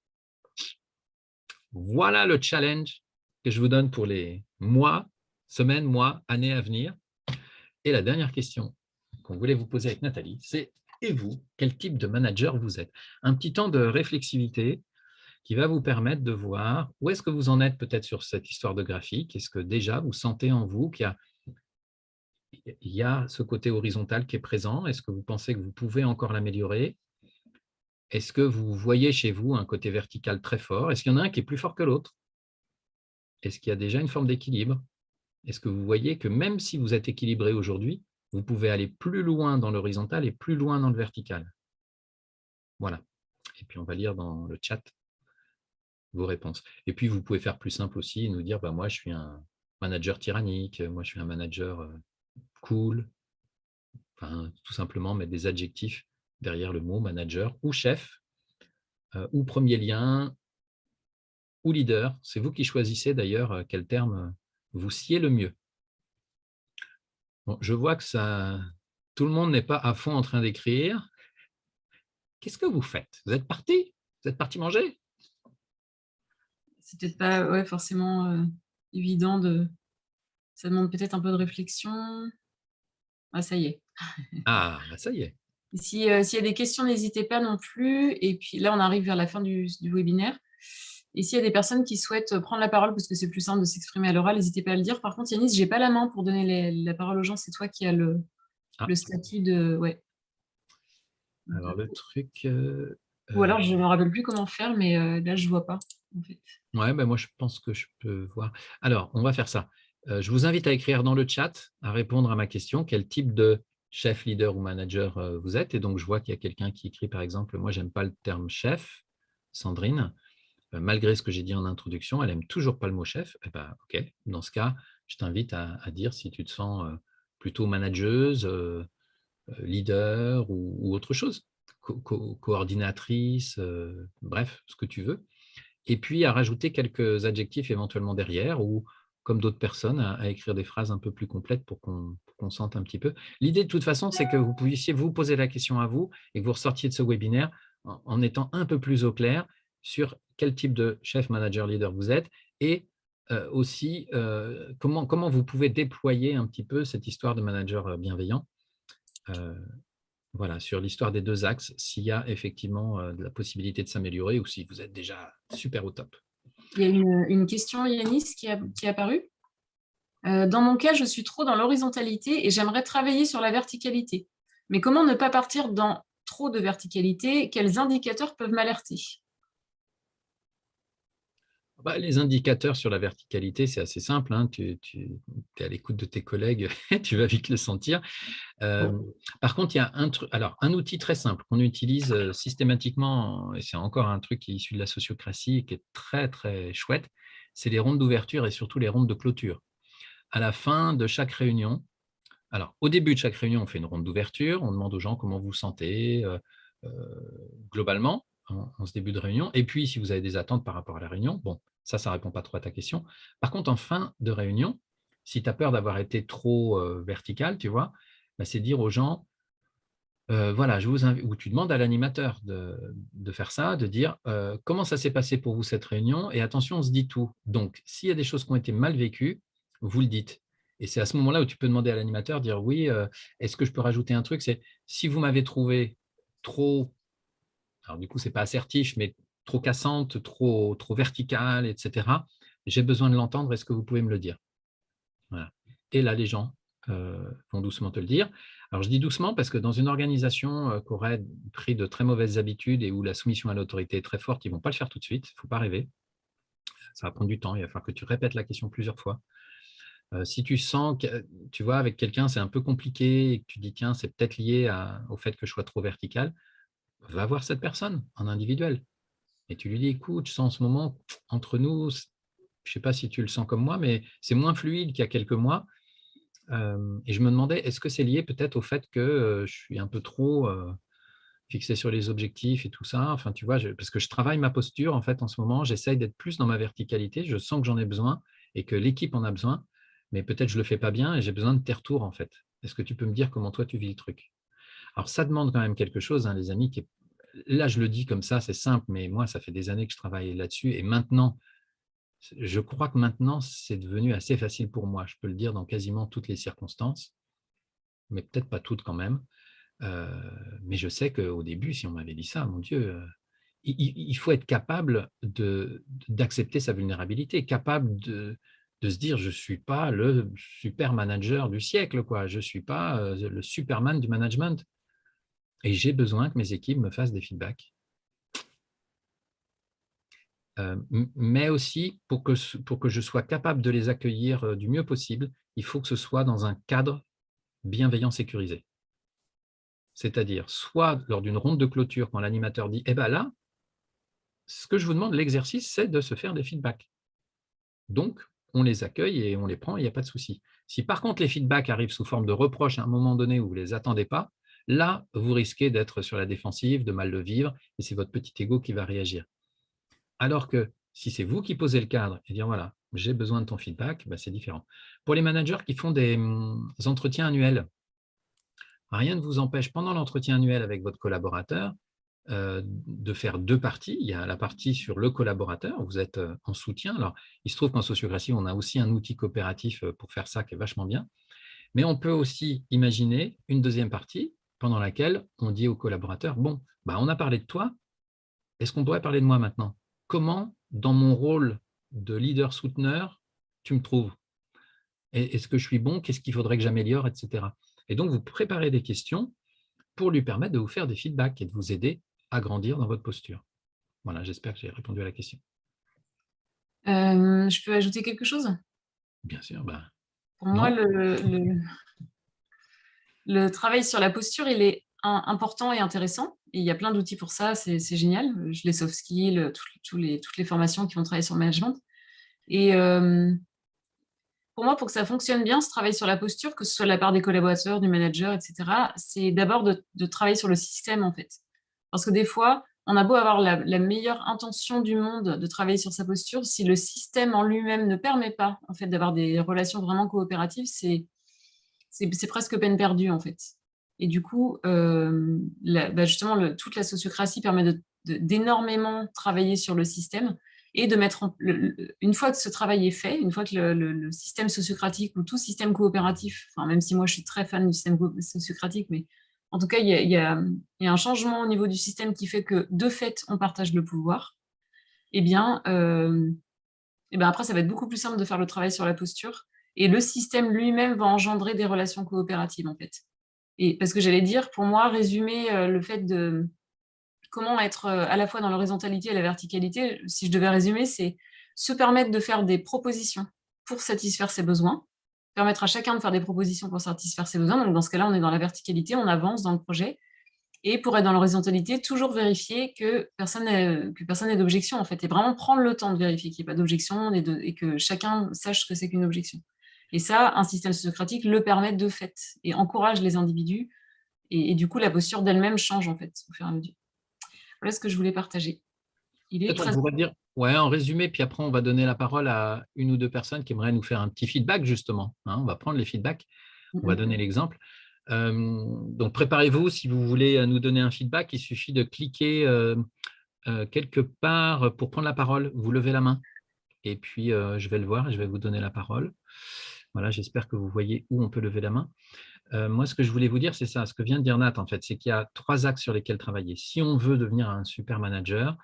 Voilà le challenge que je vous donne pour les mois, semaines, mois, années à venir. Et la dernière question qu'on voulait vous poser avec Nathalie, c'est et vous, quel type de manager vous êtes? Un petit temps de réflexivité qui va vous permettre de voir où est-ce que vous en êtes peut-être sur cette histoire de graphique. Est-ce que déjà vous sentez en vous qu'il y a ce côté horizontal qui est présent? Est-ce que vous pensez que vous pouvez encore l'améliorer? Est-ce que vous voyez chez vous un côté vertical très fort? Est-ce qu'il y en a un qui est plus fort que l'autre? Est-ce qu'il y a déjà une forme d'équilibre? Est-ce que vous voyez que même si vous êtes équilibré aujourd'hui, vous pouvez aller plus loin dans l'horizontal et plus loin dans le vertical? Voilà. Et puis, on va lire dans le chat vos réponses. Et puis, vous pouvez faire plus simple aussi et nous dire, moi, je suis un manager tyrannique, moi, je suis un manager cool. Enfin, tout simplement mettre des adjectifs derrière le mot manager ou chef, ou premier lien, ou leader. C'est vous qui choisissez d'ailleurs quel terme vous sied le mieux. Bon, je vois que tout le monde n'est pas à fond en train d'écrire. Qu'est-ce que vous faites? Vous êtes parti? Vous êtes parti manger? C'est peut-être pas forcément évident de… Ça demande peut-être un peu de réflexion. Ah, ça y est. Ah, ça y est. S'il y a des questions, n'hésitez pas non plus. Et puis là, on arrive vers la fin du webinaire. Et s'il y a des personnes qui souhaitent prendre la parole, parce que c'est plus simple de s'exprimer à l'oral, n'hésitez pas à le dire. Par contre, Yanis, je n'ai pas la main pour donner la parole aux gens. C'est toi qui as le statut de… Ouais. Alors, le truc… Ou alors, je ne me rappelle plus comment faire, mais là, je ne vois pas, en fait. Ouais, ben moi, je pense que je peux voir. Alors, on va faire ça. Je vous invite à écrire dans le chat, à répondre à ma question, quel type de chef, leader ou manager vous êtes. Et donc, je vois qu'il y a quelqu'un qui écrit, par exemple, moi, j'aime pas le terme chef, Sandrine, malgré ce que j'ai dit en introduction, elle aime toujours pas le mot chef. Eh ben, OK, dans ce cas, je t'invite à dire si tu te sens plutôt manageuse, leader ou autre chose, coordinatrice, bref, ce que tu veux. Et puis à rajouter quelques adjectifs éventuellement derrière ou, comme d'autres personnes, à écrire des phrases un peu plus complètes pour qu'on sente un petit peu. L'idée, de toute façon, c'est que vous puissiez vous poser la question à vous et que vous ressortiez de ce webinaire en étant un peu plus au clair sur quel type de chef, manager, leader vous êtes et aussi comment vous pouvez déployer un petit peu cette histoire de manager bienveillant. Voilà, sur l'histoire des 2 axes, s'il y a effectivement de la possibilité de s'améliorer ou si vous êtes déjà super au top. Il y a une question, Yanis, qui est apparue. Dans mon cas, je suis trop dans l'horizontalité et j'aimerais travailler sur la verticalité. Mais comment ne pas partir dans trop de verticalité? Quels indicateurs peuvent m'alerter? Bah, les indicateurs sur la verticalité, c'est assez simple, hein. Tu es à l'écoute de tes collègues, tu vas vite le sentir. Par contre, il y a un outil très simple qu'on utilise systématiquement, et c'est encore un truc qui est issu de la sociocratie et qui est très, très chouette, c'est les rondes d'ouverture et surtout les rondes de clôture. À la fin de chaque réunion, alors au début de chaque réunion, on fait une ronde d'ouverture, on demande aux gens comment vous vous sentez globalement en ce début de réunion, et puis si vous avez des attentes par rapport à la réunion, bon, ça ne répond pas trop à ta question. Par contre, en fin de réunion, si tu as peur d'avoir été trop vertical, tu vois, bah, c'est dire aux gens, voilà, je vous invite, ou tu demandes à l'animateur de faire ça, de dire comment ça s'est passé pour vous cette réunion, et attention, on se dit tout. Donc, s'il y a des choses qui ont été mal vécues, vous le dites. Et c'est à ce moment-là où tu peux demander à l'animateur, dire oui, est-ce que je peux rajouter un truc? C'est si vous m'avez trouvé trop, alors du coup, c'est pas assertif, mais trop cassante, trop verticale, etc. J'ai besoin de l'entendre, est-ce que vous pouvez me le dire? Voilà. Et là, les gens vont doucement te le dire. Alors, je dis doucement parce que dans une organisation qui aurait pris de très mauvaises habitudes et où la soumission à l'autorité est très forte, ils ne vont pas le faire tout de suite. Il ne faut pas rêver. Ça va prendre du temps. Il va falloir que tu répètes la question plusieurs fois. Si tu sens que, tu vois, avec quelqu'un, c'est un peu compliqué et que tu dis, tiens, c'est peut-être lié au fait que je sois trop vertical, va voir cette personne en individuel. Et tu lui dis, écoute, je sens en ce moment, entre nous, je ne sais pas si tu le sens comme moi, mais c'est moins fluide qu'il y a quelques mois. Et je me demandais, est-ce que c'est lié peut-être au fait que je suis un peu trop fixé sur les objectifs et tout ça? Enfin, tu vois, parce que je travaille ma posture en fait en ce moment, j'essaye d'être plus dans ma verticalité, je sens que j'en ai besoin et que l'équipe en a besoin, mais peut-être je ne le fais pas bien et j'ai besoin de tes retours en fait. Est-ce que tu peux me dire comment toi tu vis le truc? Alors, ça demande quand même quelque chose, hein, les amis. Là, je le dis comme ça, c'est simple, mais moi, ça fait des années que je travaille là-dessus et maintenant, je crois que maintenant, c'est devenu assez facile pour moi. Je peux le dire dans quasiment toutes les circonstances, mais peut-être pas toutes quand même. Mais je sais qu'au début, si on m'avait dit ça, mon Dieu, il faut être capable d'accepter sa vulnérabilité, capable de se dire, je ne suis pas le super manager du siècle, quoi. Je ne suis pas le Superman du management. Et j'ai besoin que mes équipes me fassent des feedbacks. Mais aussi, pour que je sois capable de les accueillir du mieux possible, il faut que ce soit dans un cadre bienveillant, sécurisé. C'est-à-dire, soit lors d'une ronde de clôture, quand l'animateur dit « Eh bien là, ce que je vous demande, l'exercice, c'est de se faire des feedbacks. » Donc, on les accueille et on les prend, il n'y a pas de souci. Si par contre les feedbacks arrivent sous forme de reproches à un moment donné où vous ne les attendez pas, là, vous risquez d'être sur la défensive, de mal le vivre, et c'est votre petit ego qui va réagir. Alors que si c'est vous qui posez le cadre et dire « Voilà, j'ai besoin de ton feedback », ben, c'est différent. Pour les managers qui font des entretiens annuels, rien ne vous empêche, pendant l'entretien annuel avec votre collaborateur, de faire 2 parties. Il y a la partie sur le collaborateur, vous êtes en soutien. Alors, il se trouve qu'en sociocratie, on a aussi un outil coopératif pour faire ça qui est vachement bien. Mais on peut aussi imaginer une deuxième partie pendant laquelle on dit au collaborateur, bon, bah, on a parlé de toi, est-ce qu'on pourrait parler de moi maintenant? Comment, dans mon rôle de leader souteneur, tu me trouves? Est-ce que je suis bon? Qu'est-ce qu'il faudrait que j'améliore, etc. Et donc, vous préparez des questions pour lui permettre de vous faire des feedbacks et de vous aider à grandir dans votre posture. Voilà, j'espère que j'ai répondu à la question. Je peux ajouter quelque chose? Bien sûr, bah, Pour moi, non? le travail sur la posture, il est important et intéressant. Et il y a plein d'outils pour ça, c'est génial. Les soft skills, toutes les formations qui vont travailler sur le management. Et pour moi, pour que ça fonctionne bien, ce travail sur la posture, que ce soit de la part des collaborateurs, du manager, etc., c'est d'abord de travailler sur le système, en fait. Parce que des fois, on a beau avoir la meilleure intention du monde de travailler sur sa posture, si le système en lui-même ne permet pas, en fait, d'avoir des relations vraiment coopératives, c'est presque peine perdue, en fait. Et du coup, justement, toute la sociocratie permet d'énormément travailler sur le système et de mettre une fois que ce travail est fait, une fois que le système sociocratique ou tout système coopératif, enfin, même si moi je suis très fan du système sociocratique, mais en tout cas, il y a un changement au niveau du système qui fait que, de fait, on partage le pouvoir, et bien, après, ça va être beaucoup plus simple de faire le travail sur la posture. Et le système lui-même va engendrer des relations coopératives, en fait. Et parce que j'allais dire, pour moi, résumer le fait de comment être à la fois dans l'horizontalité et la verticalité, si je devais résumer, c'est se permettre de faire des propositions pour satisfaire ses besoins, permettre à chacun de faire des propositions pour satisfaire ses besoins. Donc, dans ce cas-là, on est dans la verticalité, on avance dans le projet. Et pour être dans l'horizontalité, toujours vérifier que personne n'ait d'objection, en fait, et vraiment prendre le temps de vérifier qu'il n'y ait pas d'objection et que chacun sache ce que c'est qu'une objection. Et ça, un système sociocratique le permet de fait et encourage les individus. Et du coup, la posture d'elle-même change, en fait, au fur et à mesure. Voilà ce que je voulais partager. Il est Peut-être on 13. pourrait dire, ouais, en résumé, puis après, on va donner la parole à une ou deux personnes qui aimeraient nous faire un petit feedback, justement. Hein, on va prendre les feedbacks, on va donner l'exemple. Donc, préparez-vous, si vous voulez nous donner un feedback, il suffit de cliquer quelque part pour prendre la parole. Vous levez la main et puis je vais le voir et je vais vous donner la parole. Voilà, j'espère que vous voyez où on peut lever la main. Moi, ce que je voulais vous dire, c'est ça. Ce que vient de dire Nat, en fait, c'est qu'il y a 3 axes sur lesquels travailler. Si on veut devenir un super manager,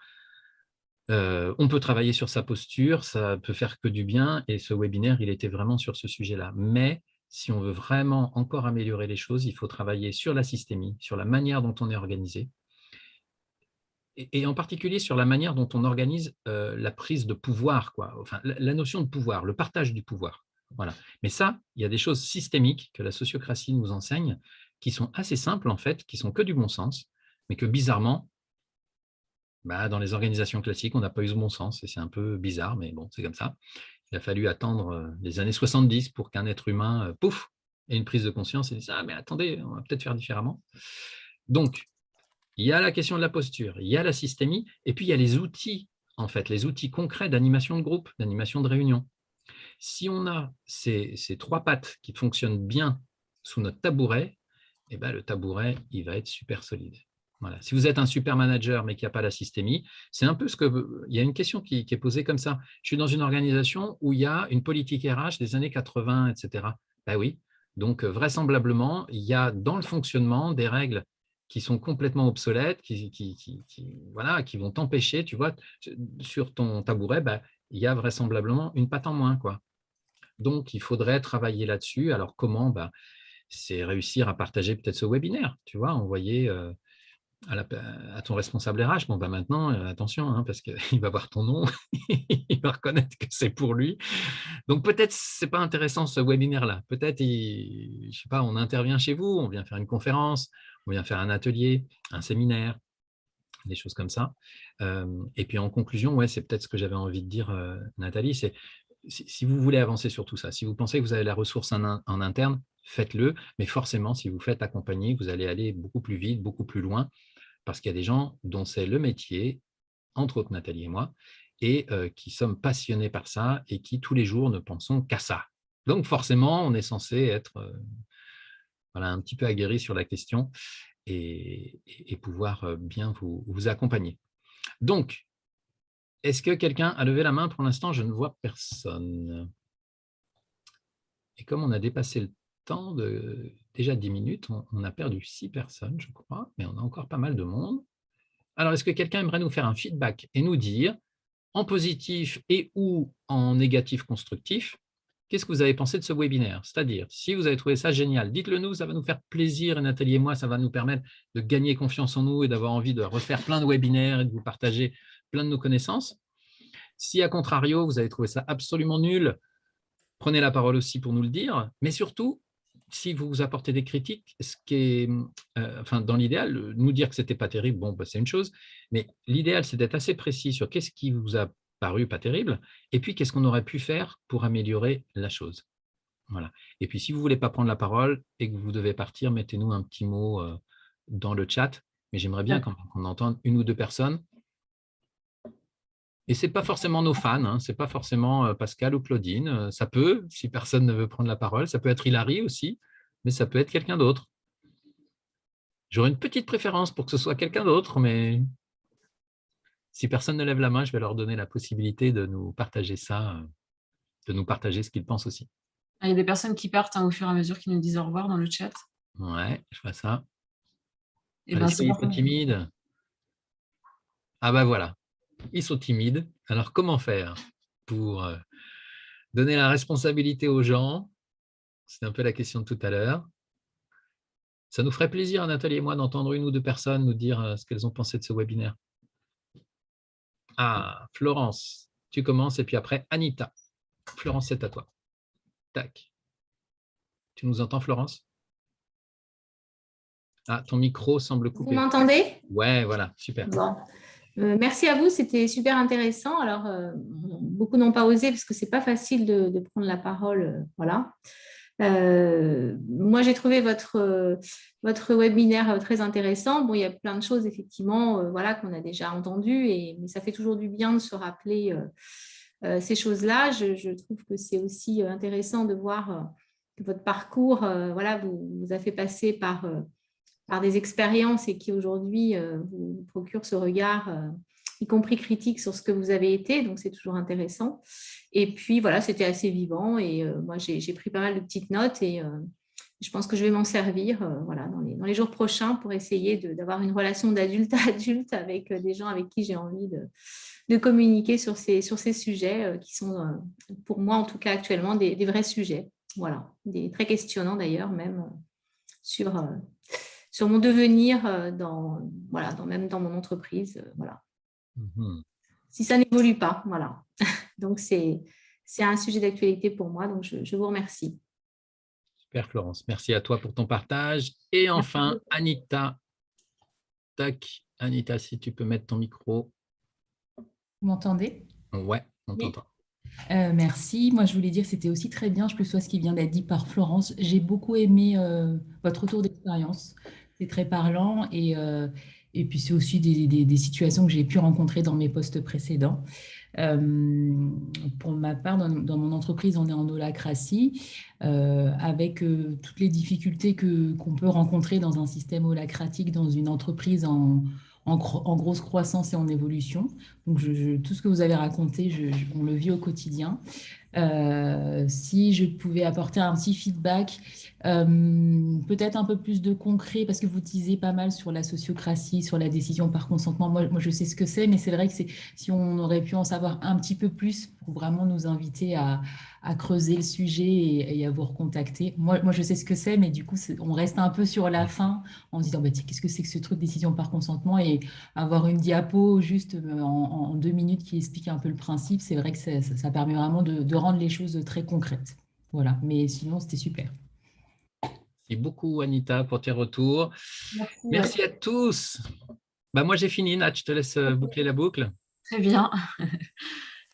on peut travailler sur sa posture, ça peut faire que du bien, et ce webinaire, il était vraiment sur ce sujet-là. Mais si on veut vraiment encore améliorer les choses, il faut travailler sur la systémie, sur la manière dont on est organisé, et en particulier sur la manière dont on organise la prise de pouvoir, quoi. Enfin, la notion de pouvoir, le partage du pouvoir. Voilà. Mais ça, il y a des choses systémiques que la sociocratie nous enseigne, qui sont assez simples, en fait, qui sont que du bon sens, mais que bizarrement, dans les organisations classiques, on n'a pas eu ce bon sens, et c'est un peu bizarre, mais bon, c'est comme ça. Il a fallu attendre les années 70 pour qu'un être humain, pouf, ait une prise de conscience et dise « Ah, mais attendez, on va peut-être faire différemment ». Donc, il y a la question de la posture, il y a la systémie, et puis il y a les outils, en fait, les outils concrets d'animation de groupe, d'animation de réunion. Si on a ces 3 pattes qui fonctionnent bien sous notre tabouret, eh ben, le tabouret, il va être super solide. Voilà. Si vous êtes un super manager mais qu'il n'y a pas la systémie, c'est un peu ce que… Il y a une question qui est posée comme ça. Je suis dans une organisation où il y a une politique RH des années 80, etc. Ben oui. Donc, vraisemblablement, il y a dans le fonctionnement des règles qui sont complètement obsolètes, voilà, qui vont t'empêcher, tu vois, sur ton tabouret, il y a vraisemblablement une patte en moins, quoi. Donc, il faudrait travailler là-dessus. Alors, comment? C'est réussir à partager peut-être ce webinaire, tu vois, envoyer à ton responsable RH. Bon, maintenant, attention, hein, parce qu'il va voir ton nom, il va reconnaître que c'est pour lui. Donc, peut-être ce n'est pas intéressant ce webinaire-là. Peut-être, je ne sais pas, on intervient chez vous, on vient faire une conférence, on vient faire un atelier, un séminaire, des choses comme ça. Et puis, en conclusion, ouais, c'est peut-être ce que j'avais envie de dire, Nathalie, c'est si vous voulez avancer sur tout ça, si vous pensez que vous avez la ressource en interne, faites-le. Mais forcément, si vous faites accompagner, vous allez aller beaucoup plus vite, beaucoup plus loin, parce qu'il y a des gens dont c'est le métier, entre autres Nathalie et moi, et qui sommes passionnés par ça et qui, tous les jours, ne pensons qu'à ça. Donc, forcément, on est censé être voilà, un petit peu aguerri sur la question et pouvoir bien vous accompagner. Donc, est-ce que quelqu'un a levé la main? Pour l'instant, je ne vois personne. Et comme on a dépassé le temps de déjà 10 minutes, on a perdu 6 personnes, je crois, mais on a encore pas mal de monde. Alors, est-ce que quelqu'un aimerait nous faire un feedback et nous dire, en positif et ou en négatif constructif, qu'est-ce que vous avez pensé de ce webinaire? C'est-à-dire, si vous avez trouvé ça génial, dites-le nous, ça va nous faire plaisir, et Nathalie et moi, ça va nous permettre de gagner confiance en nous et d'avoir envie de refaire plein de webinaires et de vous partager plein de nos connaissances. Si, à contrario, vous avez trouvé ça absolument nul, prenez la parole aussi pour nous le dire. Mais surtout, si vous apportez des critiques, ce qui est, enfin, dans l'idéal, nous dire que ce n'était pas terrible, bon, bah, c'est une chose. Mais l'idéal, c'est d'être assez précis sur qu'est-ce qui vous a paru pas terrible et puis qu'est-ce qu'on aurait pu faire pour améliorer la chose. Voilà. Et puis, si vous ne voulez pas prendre la parole et que vous devez partir, mettez-nous un petit mot dans le chat. Mais j'aimerais bien quand même qu'on entende une ou deux personnes. Et ce n'est pas forcément nos fans, hein, ce n'est pas forcément Pascal ou Claudine. Ça peut, si personne ne veut prendre la parole, ça peut être Hilary aussi, mais ça peut être quelqu'un d'autre. J'aurais une petite préférence pour que ce soit quelqu'un d'autre, mais si personne ne lève la main, je vais leur donner la possibilité de nous partager ça, de nous partager ce qu'ils pensent aussi. Il y a des personnes qui partent au fur et à mesure qui nous disent au revoir dans le chat. Ouais, je vois ça. Et Allez, ben, c'est soyez parfait. pas timides. Ah ben voilà, ils sont timides. Alors, comment faire pour donner la responsabilité aux gens? C'est un peu la question de tout à l'heure. Ça nous ferait plaisir, Nathalie et moi, d'entendre une ou deux personnes nous dire ce qu'elles ont pensé de ce webinaire. Ah, Florence, tu commences, et puis après, Anita. Florence, c'est à toi. Tac. Tu nous entends, Florence? Ah, ton micro semble Vous coupé. m'entendez? Ouais, voilà, super. Bon. Merci à vous, c'était super intéressant. Alors, beaucoup n'ont pas osé parce que c'est pas facile de prendre la parole. Voilà. Moi, j'ai trouvé votre webinaire très intéressant. Bon, il y a plein de choses, effectivement, voilà, qu'on a déjà entendues, mais ça fait toujours du bien de se rappeler ces choses-là. Je trouve que c'est aussi intéressant de voir que votre parcours, voilà, vous a fait passer par des expériences et qui aujourd'hui vous procurent ce regard, y compris critique, sur ce que vous avez été. Donc, c'est toujours intéressant. Et puis, voilà, c'était assez vivant. Et moi, j'ai pris pas mal de petites notes et je pense que je vais m'en servir voilà, dans les jours prochains pour essayer d'avoir une relation d'adulte à adulte avec des gens avec qui j'ai envie de communiquer sur ces sujets qui sont, pour moi, en tout cas actuellement, des vrais sujets. Voilà, des très questionnants d'ailleurs, même sur mon devenir même dans mon entreprise. Voilà. Si ça n'évolue pas, voilà. Donc, c'est un sujet d'actualité pour moi. Donc, je vous remercie. Super, Florence. Merci à toi pour ton partage. Et enfin, Anita. Tac. Anita, si tu peux mettre ton micro. Vous m'entendez? Ouais, on t'entend. Merci. Moi, je voulais dire que c'était aussi très bien, je peux ce qui vient d'être dit par Florence. J'ai beaucoup aimé votre retour d'expérience. C'est très parlant et puis c'est aussi des situations que j'ai pu rencontrer dans mes postes précédents. Pour ma part, dans mon entreprise, on est en holacratie avec toutes les difficultés qu'on peut rencontrer dans un système holacratique, dans une entreprise en grosse croissance et en évolution. Donc, tout ce que vous avez raconté, on le vit au quotidien. Si je pouvais apporter un petit feedback, peut-être un peu plus de concret, parce que vous disiez pas mal sur la sociocratie, sur la décision par consentement. Moi, je sais ce que c'est, mais c'est vrai que si on aurait pu en savoir un petit peu plus pour vraiment nous inviter à creuser le sujet et à vous recontacter. Moi, je sais ce que c'est, mais du coup, on reste un peu sur la fin en se disant, bah, qu'est-ce que c'est que ce truc de décision par consentement, et avoir une diapo juste en 2 minutes qui explique un peu le principe, c'est vrai que ça permet vraiment de rendre les choses très concrètes. Voilà, mais sinon, c'était super. Merci beaucoup, Anita, pour tes retours. Merci à tous. Bah, moi, j'ai fini, Nat, je te laisse boucler la boucle. Très bien.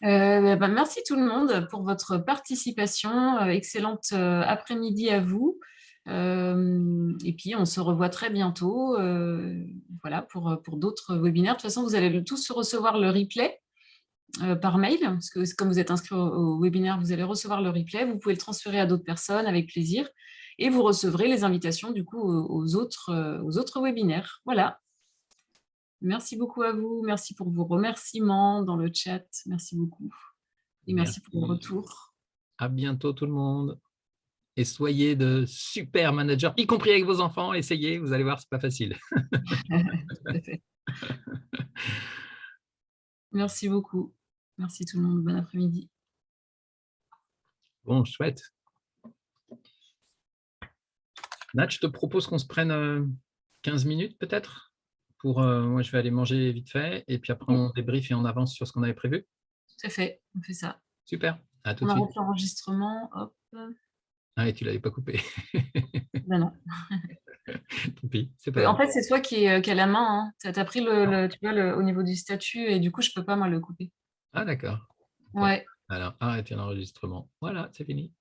Merci tout le monde pour votre participation. Excellente après-midi à vous. Et puis, on se revoit très bientôt voilà, pour d'autres webinaires. De toute façon, vous allez tous recevoir le replay par mail, parce que comme vous êtes inscrit au webinaire, vous allez recevoir le replay. Vous pouvez le transférer à d'autres personnes avec plaisir. Et vous recevrez les invitations du coup aux autres webinaires. Voilà. Merci beaucoup à vous. Merci pour vos remerciements dans le chat. Merci beaucoup. Et merci pour le retour. À bientôt tout le monde. Et soyez de super managers, y compris avec vos enfants. Essayez, vous allez voir, c'est pas facile. Merci beaucoup. Merci tout le monde. Bon après-midi. Bon, chouette. Nat, je te propose qu'on se prenne 15 minutes peut-être. Moi, je vais aller manger vite fait et puis après, on débrief et on avance sur ce qu'on avait prévu. c'est fait. On fait ça. Super. À tout On de a suite. repris l'enregistrement. Hop. Ah, et tu ne l'avais pas coupé. Ben non. Tant pis, c'est pas En grave. fait, c'est toi qui a la main. Hein. Ça t'a pris tu vois, au niveau du statut et du coup, je peux pas moi le couper. Ah, d'accord. Ok. Ouais. Alors, arrêtez l'enregistrement. Voilà, c'est fini.